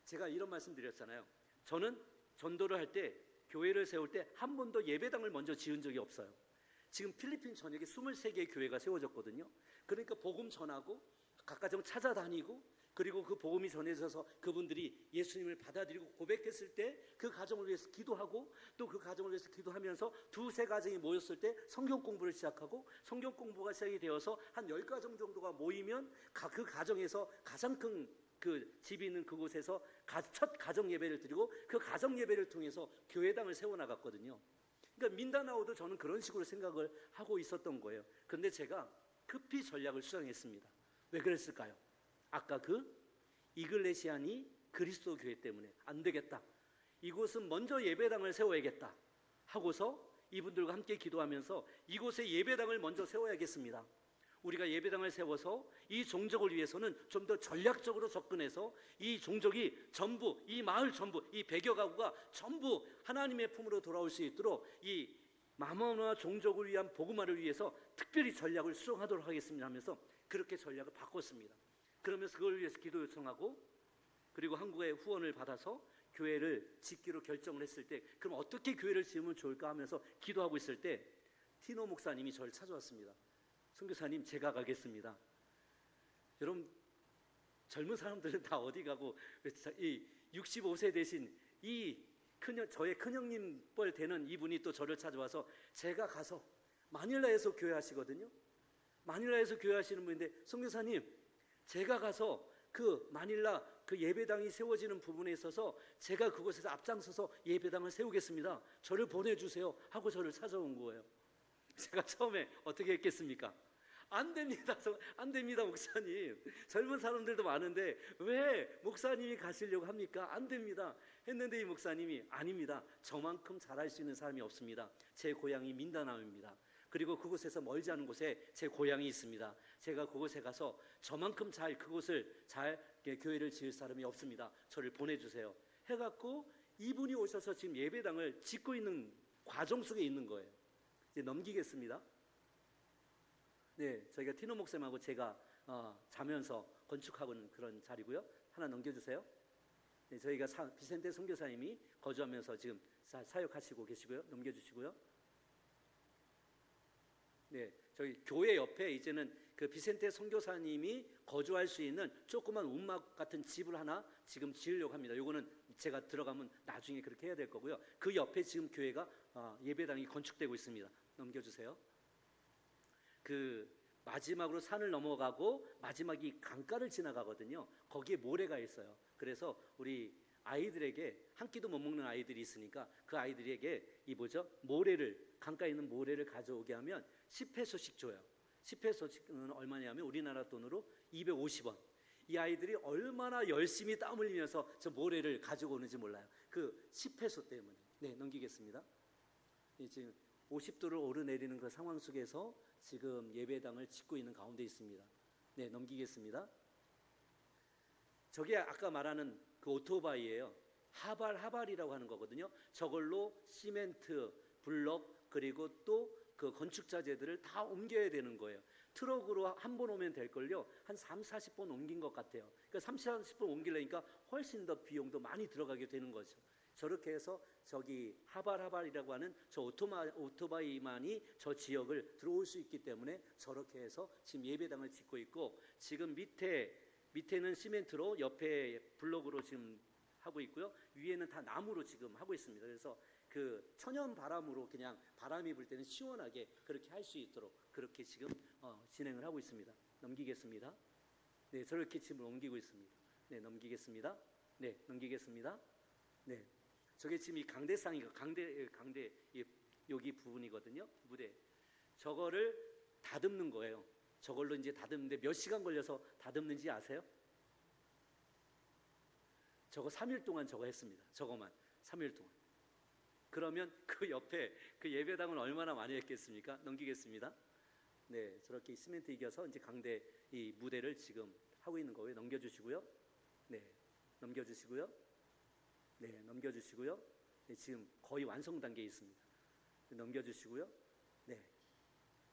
제가 이런 말씀 드렸잖아요. 저는 전도를 할 때, 교회를 세울 때 한 번도 예배당을 먼저 지은 적이 없어요. 지금 필리핀 전역에 23개의 교회가 세워졌거든요. 그러니까 복음 전하고 각가정 찾아다니고 그리고 그 복음이 전해져서 그분들이 예수님을 받아들이고 고백했을 때 그 가정을 위해서 기도하고 또 그 가정을 위해서 기도하면서 두세 가정이 모였을 때 성경 공부를 시작하고 성경 공부가 시작이 되어서 한 10가정 정도가 모이면 그 가정에서 가장 큰 그 집이 있는 그곳에서 첫 가정 예배를 드리고 그 가정 예배를 통해서 교회당을 세워나갔거든요. 그러니까 민다나오도 저는 그런 식으로 생각을 하고 있었던 거예요. 그런데 제가 급히 전략을 수정했습니다. 왜 그랬을까요? 아까 그 이글레시안이 그리스도 교회 때문에 안 되겠다. 이곳은 먼저 예배당을 세워야겠다 하고서 이분들과 함께 기도하면서 이곳에 예배당을 먼저 세워야겠습니다. 우리가 예배당을 세워서 이 종족을 위해서는 좀 더 전략적으로 접근해서 이 종족이 전부, 이 마을 전부, 이 100여 가구가 전부 하나님의 품으로 돌아올 수 있도록 이 마마누아 종족을 위한 복음화를 위해서 특별히 전략을 수정하도록 하겠습니다 하면서 그렇게 전략을 바꿨습니다. 그러면서 그걸 위해서 기도 요청하고 그리고 한국의 후원을 받아서 교회를 짓기로 결정을 했을 때 그럼 어떻게 교회를 지으면 좋을까 하면서 기도하고 있을 때 티노 목사님이 저를 찾아왔습니다. 선교사님, 제가 가겠습니다. 여러분, 젊은 사람들은 다 어디 가고 이 65세 되신 이 저의 큰형님 뻘 되는 이분이 또 저를 찾아와서 제가 가서 마닐라에서 교회하시거든요. 마닐라에서 교회하시는 분인데 선교사님, 제가 가서 그 마닐라 그 예배당이 세워지는 부분에 있어서 제가 그곳에서 앞장서서 예배당을 세우겠습니다. 저를 보내주세요 하고 저를 찾아온 거예요. 제가 처음에 어떻게 했겠습니까? 안 됩니다. 안 됩니다, 목사님. 젊은 사람들도 많은데 왜 목사님이 가시려고 합니까? 안 됩니다. 했는데 이 목사님이 아닙니다. 저만큼 잘할 수 있는 사람이 없습니다. 제 고향이 민다나오입니다. 그리고 그곳에서 멀지 않은 곳에 제 고향이 있습니다. 제가 그곳에 가서 저만큼 그곳을 잘 교회를 지을 사람이 없습니다. 저를 보내주세요. 해갖고 이분이 오셔서 지금 예배당을 짓고 있는 과정 속에 있는 거예요. 이제 넘기겠습니다. 네, 저희가 티노 목사님하고 제가 자면서 건축하고 있는 그런 자리고요. 하나 넘겨주세요. 네, 저희가 비센테 선교사님이 거주하면서 지금 사역하시고 계시고요. 넘겨주시고요. 네, 저희 교회 옆에 이제는 그 비센테 선교사님이 거주할 수 있는 조그만 움막 같은 집을 하나 지금 지으려고 합니다. 요거는 제가 들어가면 나중에 그렇게 해야 될 거고요. 그 옆에 지금 교회가 예배당이 건축되고 있습니다. 넘겨주세요. 그 마지막으로 산을 넘어가고 마지막이 강가를 지나가거든요. 거기에 모래가 있어요. 그래서 우리 아이들에게 한 끼도 못 먹는 아이들이 있으니까 그 아이들에게 모래를 강가에 있는 모래를 가져오게 하면 10페소씩 줘요. 10페소는 얼마냐면 우리나라 돈으로 250원. 이 아이들이 얼마나 열심히 땀 흘리면서 저 모래를 가지고 오는지 몰라요. 그 10페소 때문에. 네, 넘기겠습니다. 지금 50도를 오르내리는 그 상황 속에서 지금 예배당을 짓고 있는 가운데 있습니다. 네, 넘기겠습니다. 저게 아까 말하는 그 오토바이예요. 하발이라고 하는 거거든요. 저걸로 시멘트, 블럭 그리고 또 그 건축자재들을 다 옮겨야 되는 거예요. 트럭으로 한 번 오면 될걸요. 한 30-40번 옮긴 것 같아요. 그러니까 30-40번 옮기려니까 훨씬 더 비용도 많이 들어가게 되는 거죠. 저렇게 해서 저기 하발이라고 하는 저 오토바이만이 저 지역을 들어올 수 있기 때문에 저렇게 해서 지금 예배당을 짓고 있고 지금 밑에는 시멘트로 옆에 블록으로 지금 하고 있고요. 위에는 다 나무로 지금 하고 있습니다. 그래서 그 천연 바람으로 그냥 바람이 불 때는 시원하게 그렇게 할 수 있도록 그렇게 지금 진행을 하고 있습니다. 넘기겠습니다. 네, 저렇게 지금 옮기고 있습니다. 네, 넘기겠습니다. 네, 넘기겠습니다. 네, 저게 지금 이 강대상이고 강대 여기 부분이거든요. 무대. 저거를 다듬는 거예요. 저걸로 이제 다듬는데 몇 시간 걸려서 다듬는지 아세요? 저거 3일 동안 저거 했습니다. 저거만 3일 동안. 그러면 그 옆에 그 예배당은 얼마나 많이 했겠습니까? 넘기겠습니다. 네, 저렇게 시멘트 이겨서 이제 강대 이 무대를 지금 하고 있는 거예요. 넘겨주시고요. 네, 넘겨주시고요. 네, 넘겨주시고요. 네, 지금 거의 완성 단계에 있습니다. 네, 넘겨주시고요. 네,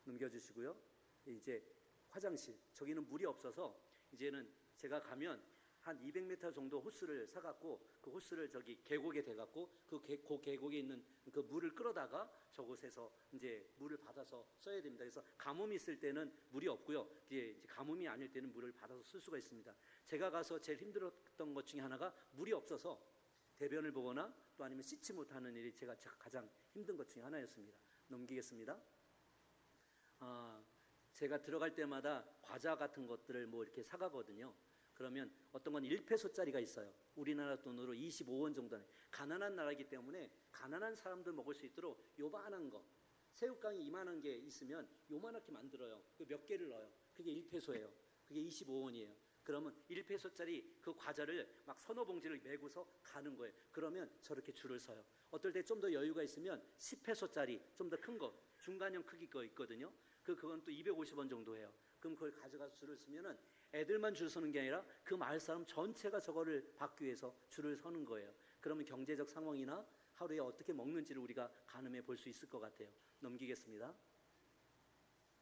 넘겨주시고요. 네, 이제 화장실. 저기는 물이 없어서 이제는 제가 가면 한 200m 정도 호스를 사갖고 그 호스를 저기 계곡에 대갖고 그 계곡에 있는 그 물을 끌어다가 저곳에서 이제 물을 받아서 써야 됩니다. 그래서 가뭄이 있을 때는 물이 없고요. 이제 가뭄이 아닐 때는 물을 받아서 쓸 수가 있습니다. 제가 가서 제일 힘들었던 것 중에 하나가 물이 없어서 대변을 보거나 또 아니면 씻지 못하는 일이 제가 가장 힘든 것 중에 하나였습니다. 넘기겠습니다. 제가 들어갈 때마다 과자 같은 것들을 뭐 이렇게 사가거든요. 그러면 어떤 건 1페소짜리가 있어요. 우리나라 돈으로 25원 정도는. 가난한 나라이기 때문에 가난한 사람들 먹을 수 있도록 요만한 거, 새우깡이 이만한 게 있으면 요만하게 만들어요. 몇 개를 넣어요. 그게 1페소예요. 그게 25원이에요. 그러면 1페소짜리 그 과자를 막 서너 봉지를 메고서 가는 거예요. 그러면 저렇게 줄을 서요. 어떨 때 좀 더 여유가 있으면 10페소짜리 좀 더 큰 거, 중간형 크기 거 있거든요. 그건 또 250원 정도 해요. 그럼 그걸 가져가서 줄을 서면은 애들만 줄 서는 게 아니라 그 마을 사람 전체가 저거를 받기 위해서 줄을 서는 거예요. 그러면 경제적 상황이나 하루에 어떻게 먹는지를 우리가 가늠해 볼 수 있을 것 같아요. 넘기겠습니다.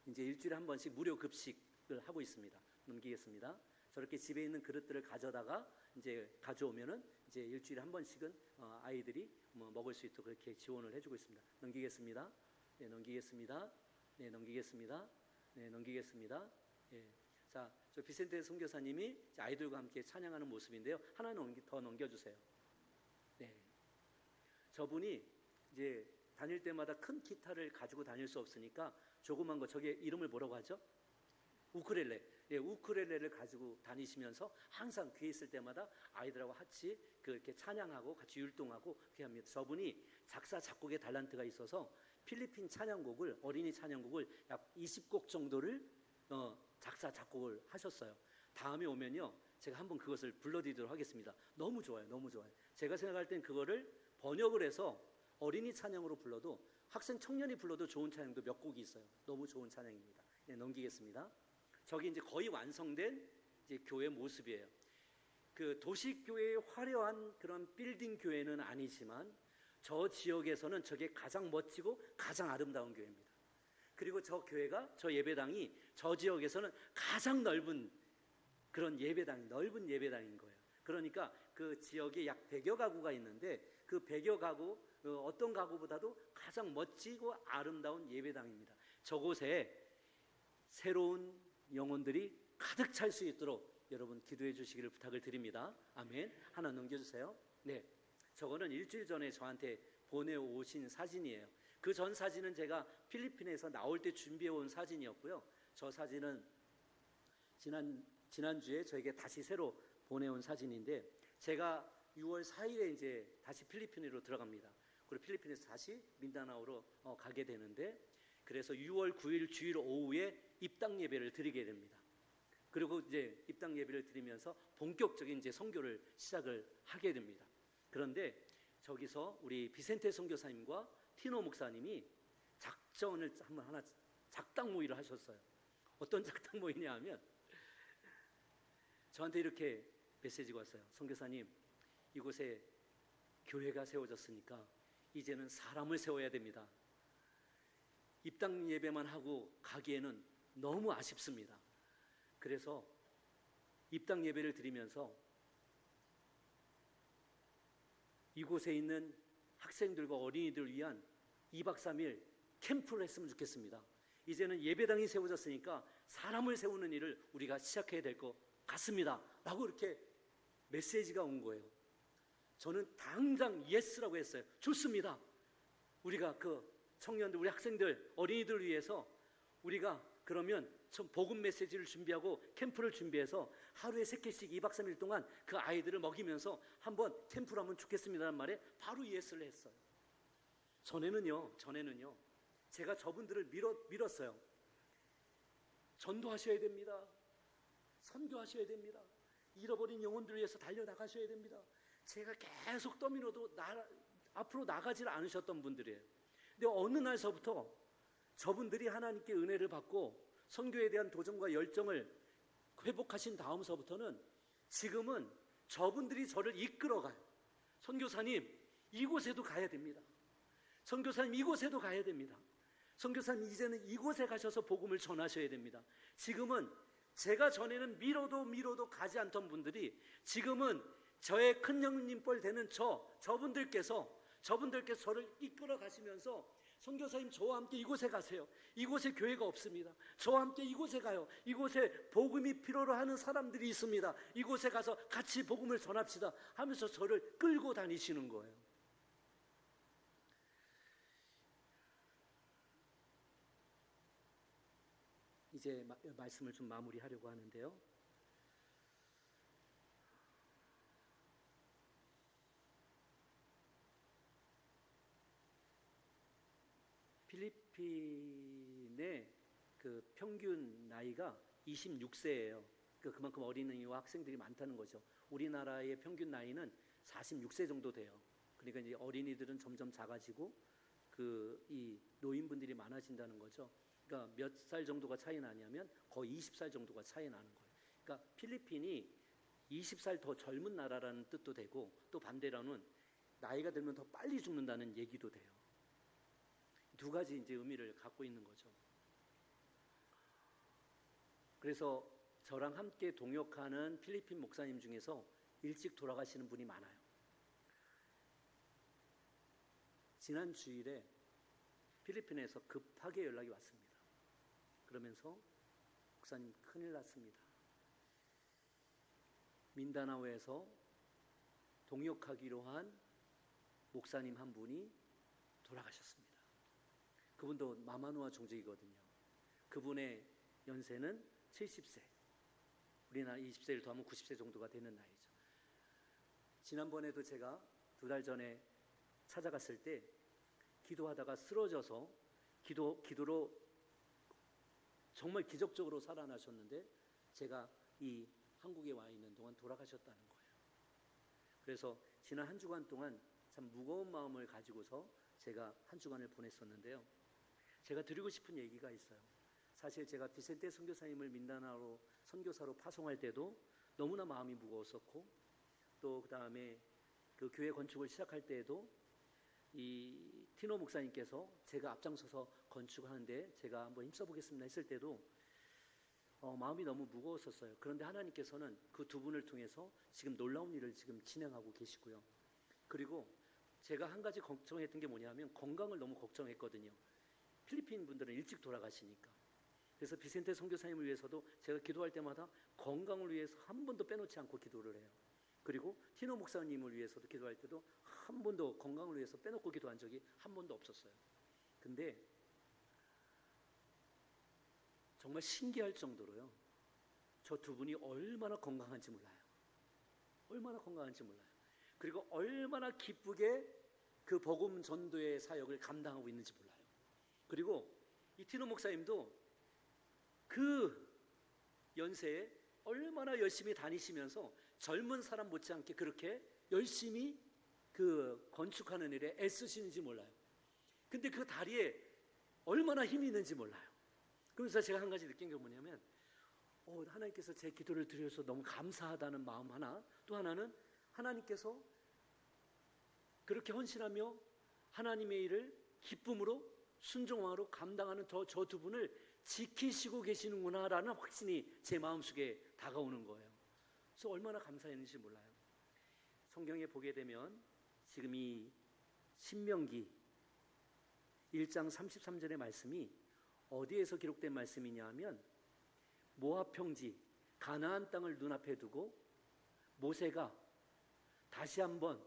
이제 일주일에 한 번씩 무료 급식을 하고 있습니다. 넘기겠습니다. 저렇게 집에 있는 그릇들을 가져다가 이제 가져오면은 이제 일주일에 한 번씩은 아이들이 먹을 수 있도록 그렇게 지원을 해주고 있습니다. 넘기겠습니다. 네, 넘기겠습니다. 네, 넘기겠습니다. 네, 넘기겠습니다. 예. 자, 저 비센테 선교사님이 아이들과 함께 찬양하는 모습인데요. 하나 더 넘겨주세요. 네. 저분이 이제 다닐 때마다 큰 기타를 가지고 다닐 수 없으니까 조그만 거, 저게 이름을 뭐라고 하죠? 우크렐레. 예, 우크렐레를 가지고 다니시면서 항상 귀에 있을 때마다 아이들하고 같이 그렇게 찬양하고 같이 율동하고 그렇게 합니다. 저분이 작사 작곡의 달란트가 있어서 필리핀 찬양곡을, 어린이 찬양곡을 약 20곡 정도를 작사 작곡을 하셨어요. 다음에 오면요, 제가 한번 그것을 불러드리도록 하겠습니다. 너무 좋아요, 너무 좋아요. 제가 생각할 땐 그거를 번역을 해서 어린이 찬양으로 불러도, 학생 청년이 불러도 좋은 찬양도 몇 곡이 있어요. 너무 좋은 찬양입니다. 네, 넘기겠습니다. 저기 이제 거의 완성된 이제 교회 모습이에요. 그 도시교회의 화려한 그런 빌딩 교회는 아니지만 저 지역에서는 저게 가장 멋지고 가장 아름다운 교회입니다. 그리고 저 교회가, 저 예배당이 저 지역에서는 가장 넓은 그런 예배당, 넓은 예배당인 거예요. 그러니까 그 지역에 약 100여 가구가 있는데 그 100여 가구, 어떤 가구보다도 가장 멋지고 아름다운 예배당입니다. 저곳에 새로운 영혼들이 가득 찰 수 있도록 여러분 기도해 주시기를 부탁을 드립니다. 아멘. 하나 넘겨주세요. 네, 저거는 일주일 전에 저한테 보내오신 사진이에요. 그 전 사진은 제가 필리핀에서 나올 때 준비해온 사진이었고요. 저 사진은 지난주에 저에게 다시 새로 보내온 사진인데, 제가 6월 4일에 이제 다시 필리핀으로 들어갑니다. 그리고 필리핀에서 다시 민다나오로 가게 되는데, 그래서 6월 9일 주일 오후에 입당 예배를 드리게 됩니다. 그리고 이제 입당 예배를 드리면서 본격적인 이제 선교를 시작을 하게 됩니다. 그런데 저기서 우리 비센테 선교사님과 티노 목사님이 작전을 하나 작당 모의를 하셨어요. 어떤 작당 모의냐 하면 저한테 이렇게 메시지가 왔어요. 선교사님, 이곳에 교회가 세워졌으니까 이제는 사람을 세워야 됩니다. 입당 예배만 하고 가기에는 너무 아쉽습니다. 그래서 입당 예배를 드리면서 이곳에 있는 학생들과 어린이들을 위한 2박 3일 캠프를 했으면 좋겠습니다. 이제는 예배당이 세워졌으니까 사람을 세우는 일을 우리가 시작해야 될 것 같습니다. 라고 이렇게 메시지가 온 거예요. 저는 당장 예스라고 했어요. 좋습니다. 우리가 그 청년들, 우리 학생들, 어린이들을 위해서 우리가 그러면 복음 메시지를 준비하고 캠프를 준비해서 하루에 3끼씩 2박 3일 동안 그 아이들을 먹이면서 한번 캠프를 하면 좋겠습니다라는 말에 바로 예스를 했어요. 전에는요 제가 저분들을 밀었어요. 전도하셔야 됩니다. 선교하셔야 됩니다. 잃어버린 영혼들을 위해서 달려나가셔야 됩니다. 제가 계속 떠밀어도 앞으로 나가질 않으셨던 분들이에요. 근데 어느 날서부터 저분들이 하나님께 은혜를 받고 선교에 대한 도전과 열정을 회복하신 다음서부터는 지금은 저분들이 저를 이끌어가요. 선교사님, 이곳에도 가야 됩니다. 선교사님, 이곳에도 가야 됩니다. 선교사님, 이제는 이곳에 가셔서 복음을 전하셔야 됩니다. 지금은 제가 전에는 밀어도 가지 않던 분들이 지금은 저의 큰 형님 뻘 되는 저분들께서 저를 이끌어 가시면서 선교사님, 저와 함께 이곳에 가세요. 이곳에 교회가 없습니다. 저와 함께 이곳에 가요. 이곳에 복음이 필요로 하는 사람들이 있습니다. 이곳에 가서 같이 복음을 전합시다 하면서 저를 끌고 다니시는 거예요. 이제 말씀을 좀 마무리하려고 하는데요. 필리핀의 그 평균 나이가 26세예요. 그만큼 어린이와 학생들이 많다는 거죠. 우리나라의 평균 나이는 46세 정도 돼요. 그러니까 이제 어린이들은 점점 작아지고 이 노인분들이 많아진다는 거죠. 그러니까 몇 살 정도가 차이 나냐면 거의 20살 정도가 차이 나는 거예요. 그러니까 필리핀이 20살 더 젊은 나라라는 뜻도 되고, 또 반대로는 나이가 들면 더 빨리 죽는다는 얘기도 돼요. 두 가지 이제 의미를 갖고 있는 거죠. 그래서 저랑 함께 동역하는 필리핀 목사님 중에서 일찍 돌아가시는 분이 많아요. 지난 주일에 필리핀에서 급하게 연락이 왔습니다. 그러면서 목사님 큰일 났습니다. 민다나오에서 동역하기로 한 목사님 한 분이 돌아가셨습니다. 그분도 마마누아 종족이거든요. 그분의 연세는 70세, 우리나라 20세를 더하면 90세 정도가 되는 나이죠. 지난번에도 제가 2달 전에 찾아갔을 때 기도하다가 쓰러져서 기도로 정말 기적적으로 살아나셨는데 제가 이 한국에 와 있는 동안 돌아가셨다는 거예요. 그래서 지난 한 주간 동안 참 무거운 마음을 가지고서 제가 한 주간을 보냈었는데요. 제가 드리고 싶은 얘기가 있어요. 사실 제가 비센테 선교사님을 민다나오로 선교사로 파송할 때도 너무나 마음이 무거웠었고, 또 그 다음에 그 교회 건축을 시작할 때에도 이 티노 목사님께서 제가 앞장서서 건축하는데 제가 한번 힘써보겠습니다 했을 때도 마음이 너무 무거웠었어요. 그런데 하나님께서는 그 두 분을 통해서 지금 놀라운 일을 지금 진행하고 계시고요. 그리고 제가 한 가지 걱정했던 게 뭐냐면 건강을 너무 걱정했거든요. 필리핀 분들은 일찍 돌아가시니까. 그래서 비센테 선교사님을 위해서도 제가 기도할 때마다 건강을 위해서 한 번도 빼놓지 않고 기도를 해요. 그리고 티노 목사님을 위해서도 기도할 때도 한 번도 건강을 위해서 빼놓고 기도한 적이 한 번도 없었어요. 근데 정말 신기할 정도로요, 저 두 분이 얼마나 건강한지 몰라요. 얼마나 건강한지 몰라요. 그리고 얼마나 기쁘게 그 복음 전도의 사역을 감당하고 있는지 몰라요. 그리고 이 티노 목사님도 그 연세에 얼마나 열심히 다니시면서 젊은 사람 못지않게 그렇게 열심히 그 건축하는 일에 애쓰시는지 몰라요. 근데 그 다리에 얼마나 힘이 있는지 몰라요. 그래서 제가 한 가지 느낀 게 뭐냐면 하나님께서 제 기도를 들으셔서 너무 감사하다는 마음 하나, 또 하나는 하나님께서 그렇게 헌신하며 하나님의 일을 기쁨으로 순종함으로 감당하는 저 두 분을 지키시고 계시는구나라는 확신이 제 마음속에 다가오는 거예요. 그래서 얼마나 감사했는지 몰라요. 성경에 보게 되면 지금 이 신명기 1장 33절의 말씀이 어디에서 기록된 말씀이냐 하면, 모압 평지 가나안 땅을 눈앞에 두고 모세가 다시 한번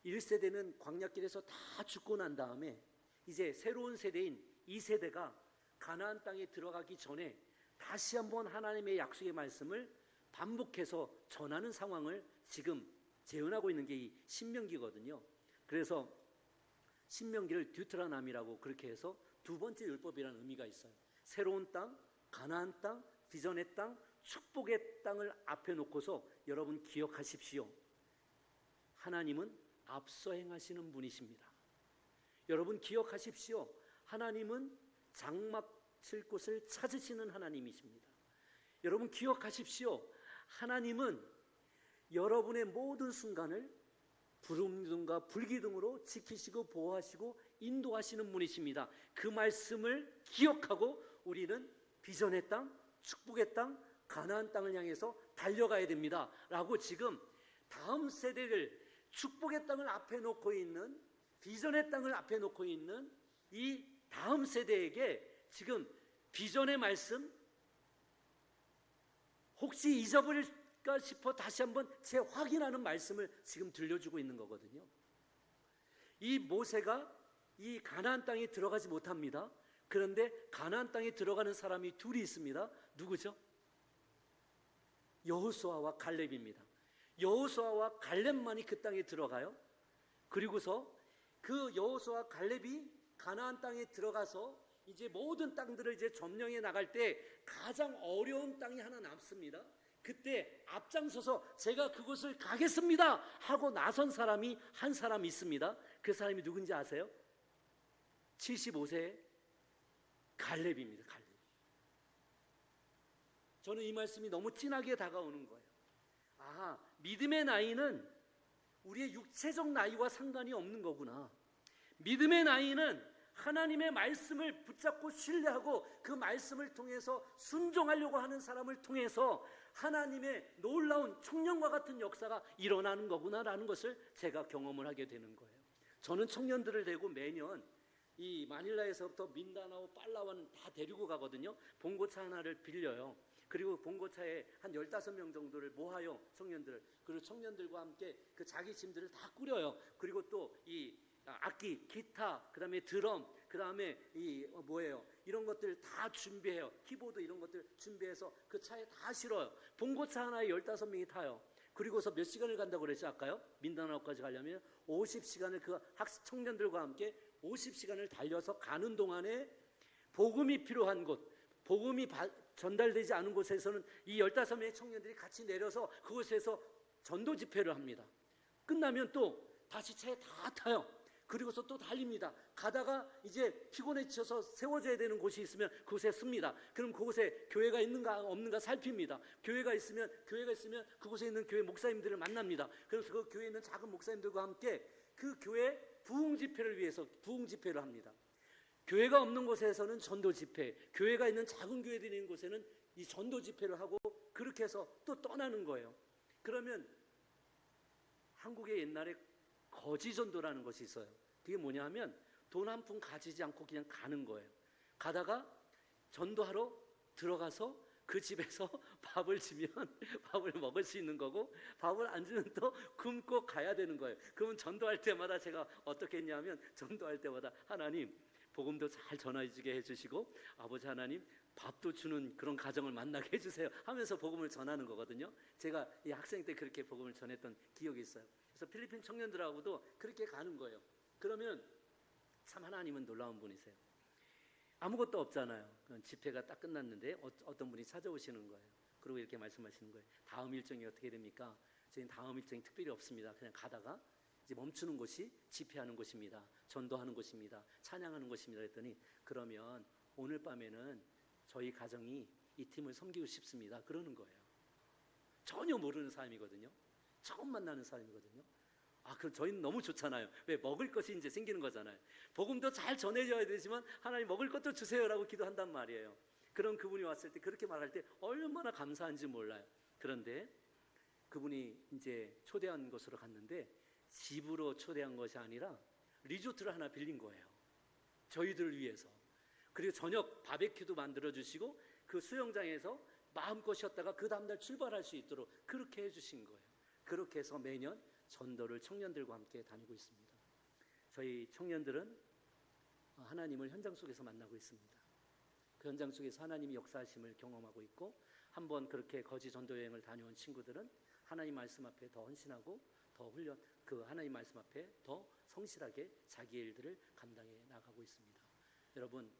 1세대는 광야길에서 다 죽고 난 다음에 이제 새로운 세대인 2세대가 가나안 땅에 들어가기 전에 다시 한번 하나님의 약속의 말씀을 반복해서 전하는 상황을 지금 재현하고 있는 게 이 신명기거든요. 그래서 신명기를 듀트라남이라고 그렇게 해서 두 번째 율법이라는 의미가 있어요. 새로운 땅, 가나안 땅, 비전의 땅, 축복의 땅을 앞에 놓고서 여러분 기억하십시오. 하나님은 앞서 행하시는 분이십니다. 여러분 기억하십시오. 하나님은 장막 칠 곳을 찾으시는 하나님이십니다. 여러분 기억하십시오. 하나님은 여러분의 모든 순간을 구름등과 불기둥으로 지키시고 보호하시고 인도하시는 분이십니다. 그 말씀을 기억하고 우리는 비전의 땅, 축복의 땅, 가나안 땅을 향해서 달려가야 됩니다 라고 지금 다음 세대를 축복의 땅을 앞에 놓고 있는, 비전의 땅을 앞에 놓고 있는 이 다음 세대에게 지금 비전의 말씀, 혹시 잊어버릴까 싶어 다시 한번 재확인하는 말씀을 지금 들려주고 있는 거거든요. 이 모세가 이 가나안 땅에 들어가지 못합니다. 그런데 가나안 땅에 들어가는 사람이 둘이 있습니다. 누구죠? 여호수아와 갈렙입니다. 여호수아와 갈렙만이 그 땅에 들어가요. 그리고서 그 여호수아 갈렙이 가나안 땅에 들어가서 이제 모든 땅들을 이제 점령해 나갈 때 가장 어려운 땅이 하나 남습니다. 그때 앞장서서 제가 그곳을 가겠습니다 하고 나선 사람이 한 사람 있습니다. 그 사람이 누군지 아세요? 75세의 갈렙입니다. 갈렙. 저는 이 말씀이 너무 진하게 다가오는 거예요. 아, 믿음의 나이는 우리의 육체적 나이와 상관이 없는 거구나. 믿음의 나이는 하나님의 말씀을 붙잡고 신뢰하고 그 말씀을 통해서 순종하려고 하는 사람을 통해서 하나님의 놀라운 청년과 같은 역사가 일어나는 거구나라는 것을 제가 경험을 하게 되는 거예요. 저는 청년들을 데리고 매년 이 마닐라에서부터 민다나오, 팔라완 다 데리고 가거든요. 봉고차 하나를 빌려요. 그리고 봉고차에 한 15명 정도를 모아요, 청년들을. 그리고 청년들과 함께 그 자기 짐들을 다 꾸려요. 그리고 또 이 악기, 기타, 그 다음에 드럼, 그 다음에 이런 것들 다 준비해요. 키보드 이런 것들 준비해서 그 차에 다 실어요. 봉고차 하나에 15명이 타요. 그리고서 몇 시간을 간다고 그랬죠, 아까요? 민다나오까지 가려면 50시간을 그 청년들과 함께 50시간을 달려서 가는 동안에 복음이 필요한 곳, 복음이 전달되지 않은 곳에서는 이 15명의 청년들이 같이 내려서 그곳에서 전도 집회를 합니다. 끝나면 또 다시 차에 다 타요. 그리고서 또 달립니다. 가다가 이제 피곤해 지쳐서 세워져야 되는 곳이 있으면 그곳에 씁니다. 그럼 그곳에 교회가 있는가 없는가 살핍니다. 교회가 있으면 그곳에 있는 교회 목사님들을 만납니다. 그래서 그 교회에 있는 작은 목사님들과 함께 그 교회 부흥 집회를 위해서 부흥 집회를 합니다. 교회가 없는 곳에서는 전도 집회, 교회가 있는 작은 교회들이 있는 곳에는 이 전도 집회를 하고 그렇게 해서 또 떠나는 거예요. 그러면 한국에 옛날에 거지 전도라는 것이 있어요. 그게 뭐냐 하면 돈 한 푼 가지지 않고 그냥 가는 거예요. 가다가 전도하러 들어가서 그 집에서 밥을 주면 밥을 먹을 수 있는 거고, 밥을 안 주면 또 굶고 가야 되는 거예요. 그러면 전도할 때마다 제가 어떻게 했냐면, 전도할 때마다 하나님 복음도 잘 전해주게 해주시고, 아버지 하나님 밥도 주는 그런 가정을 만나게 해주세요 하면서 복음을 전하는 거거든요. 제가 이 학생 때 그렇게 복음을 전했던 기억이 있어요. 그래서 필리핀 청년들하고도 그렇게 가는 거예요. 그러면 참 하나님은 놀라운 분이세요. 아무것도 없잖아요. 집회가 딱 끝났는데 어떤 분이 찾아오시는 거예요. 그리고 이렇게 말씀하시는 거예요. 다음 일정이 어떻게 됩니까? 저희는 다음 일정이 특별히 없습니다. 그냥 가다가 이제 멈추는 곳이 집회하는 곳입니다. 전도하는 곳입니다. 찬양하는 곳입니다. 그랬더니 그러면 오늘 밤에는 저희 가정이 이 팀을 섬기고 싶습니다. 그러는 거예요. 전혀 모르는 사람이거든요. 처음 만나는 사람이거든요. 그럼 저희는 너무 좋잖아요. 왜? 먹을 것이 이제 생기는 거잖아요. 복음도 잘 전해져야 되지만 하나님 먹을 것도 주세요라고 기도한단 말이에요. 그럼 그분이 왔을 때 그렇게 말할 때 얼마나 감사한지 몰라요. 그런데 그분이 이제 초대한 곳으로 갔는데 집으로 초대한 것이 아니라 리조트를 하나 빌린 거예요. 저희들을 위해서. 그리고 저녁 바베큐도 만들어 주시고 그 수영장에서 마음껏 쉬었다가 그 다음날 출발할 수 있도록 그렇게 해주신 거예요. 그렇게 해서 매년 전도를 청년들과 함께 다니고 있습니다. 저희 청년들은 하나님을 현장 속에서 만나고 있습니다. 그 현장 속에서 하나님이 역사하심을 경험하고 있고, 한번 그렇게 거지 전도 여행을 다녀온 친구들은 하나님 말씀 앞에 더 헌신하고 더 그 하나님 말씀 앞에 더 성실하게 자기의 일들을 감당해 나가고 있습니다. 여러분,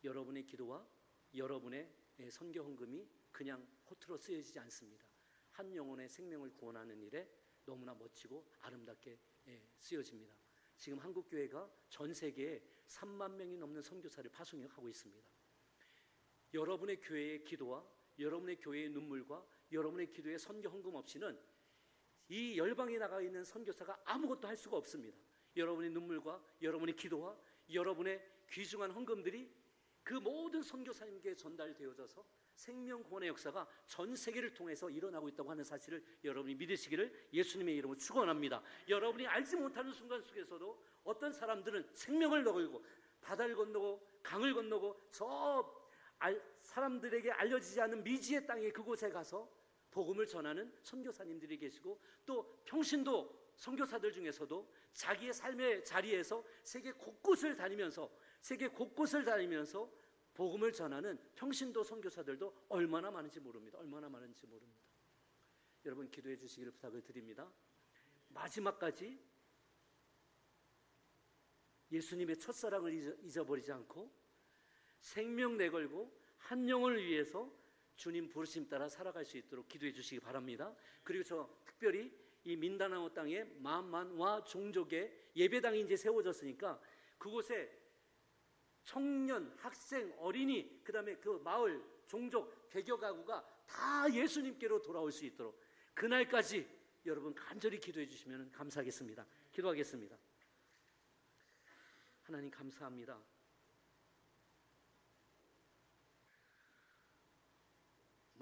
여러분의 기도와 여러분의 선교 헌금이 그냥 허투루 쓰여지지 않습니다. 한 영혼의 생명을 구원하는 일에 너무나 멋지고 아름답게 쓰여집니다. 지금 한국교회가 전 세계에 3만 명이 넘는 선교사를 파송하고 있습니다. 여러분의 교회의 기도와 여러분의 교회의 눈물과 여러분의 기도의 선교 헌금 없이는 이 열방에 나가 있는 선교사가 아무것도 할 수가 없습니다. 여러분의 눈물과 여러분의 기도와 여러분의 귀중한 헌금들이 그 모든 선교사님께 전달되어져서 생명 구원의 역사가 전 세계를 통해서 일어나고 있다고 하는 사실을 여러분이 믿으시기를 예수님의 이름으로 축원합니다. 여러분이 알지 못하는 순간 속에서도 어떤 사람들은 생명을 걸고 바다를 건너고 강을 건너고 저 사람들에게 알려지지 않은 미지의 땅에 그곳에 가서 복음을 전하는 선교사님들이 계시고, 또 평신도 선교사들 중에서도 자기의 삶의 자리에서 세계 곳곳을 다니면서 복음을 전하는 평신도 선교사들도 얼마나 많은지 모릅니다. 여러분 기도해 주시기를 부탁을 드립니다. 마지막까지 예수님의 첫사랑을 잊어버리지 않고 생명 내걸고 한 영혼을 위해서 주님 부르심 따라 살아갈 수 있도록 기도해 주시기 바랍니다. 그리고 저 특별히 이 민다나오 땅에 만만와 종족의 예배당이 이제 세워졌으니까 그곳에 청년, 학생, 어린이, 그 다음에 그 마을, 종족, 개교 가구가 다 예수님께로 돌아올 수 있도록 그날까지 여러분 간절히 기도해 주시면 감사하겠습니다. 기도하겠습니다. 하나님 감사합니다.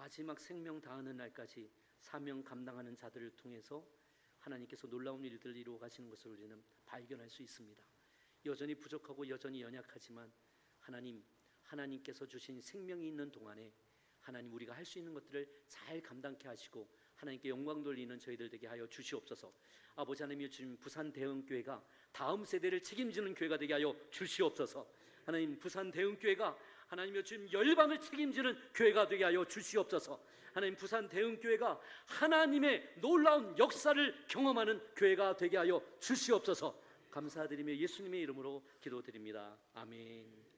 마지막 생명 다하는 날까지 사명 감당하는 자들을 통해서 하나님께서 놀라운 일들을 이루어 가시는 것을 우리는 발견할 수 있습니다. 여전히 부족하고 여전히 연약하지만 하나님께서 주신 생명이 있는 동안에 하나님 우리가 할 수 있는 것들을 잘 감당케 하시고 하나님께 영광 돌리는 저희들 되게 하여 주시옵소서. 아버지 하나님, 주님 부산 대흥교회가 다음 세대를 책임지는 교회가 되게 하여 주시옵소서. 하나님, 부산 대흥교회가 하나님의 주님 열방을 책임지는 교회가 되게 하여 주시옵소서. 하나님, 부산 대흥교회가 하나님의 놀라운 역사를 경험하는 교회가 되게 하여 주시옵소서. 감사드리며 예수님의 이름으로 기도드립니다. 아멘.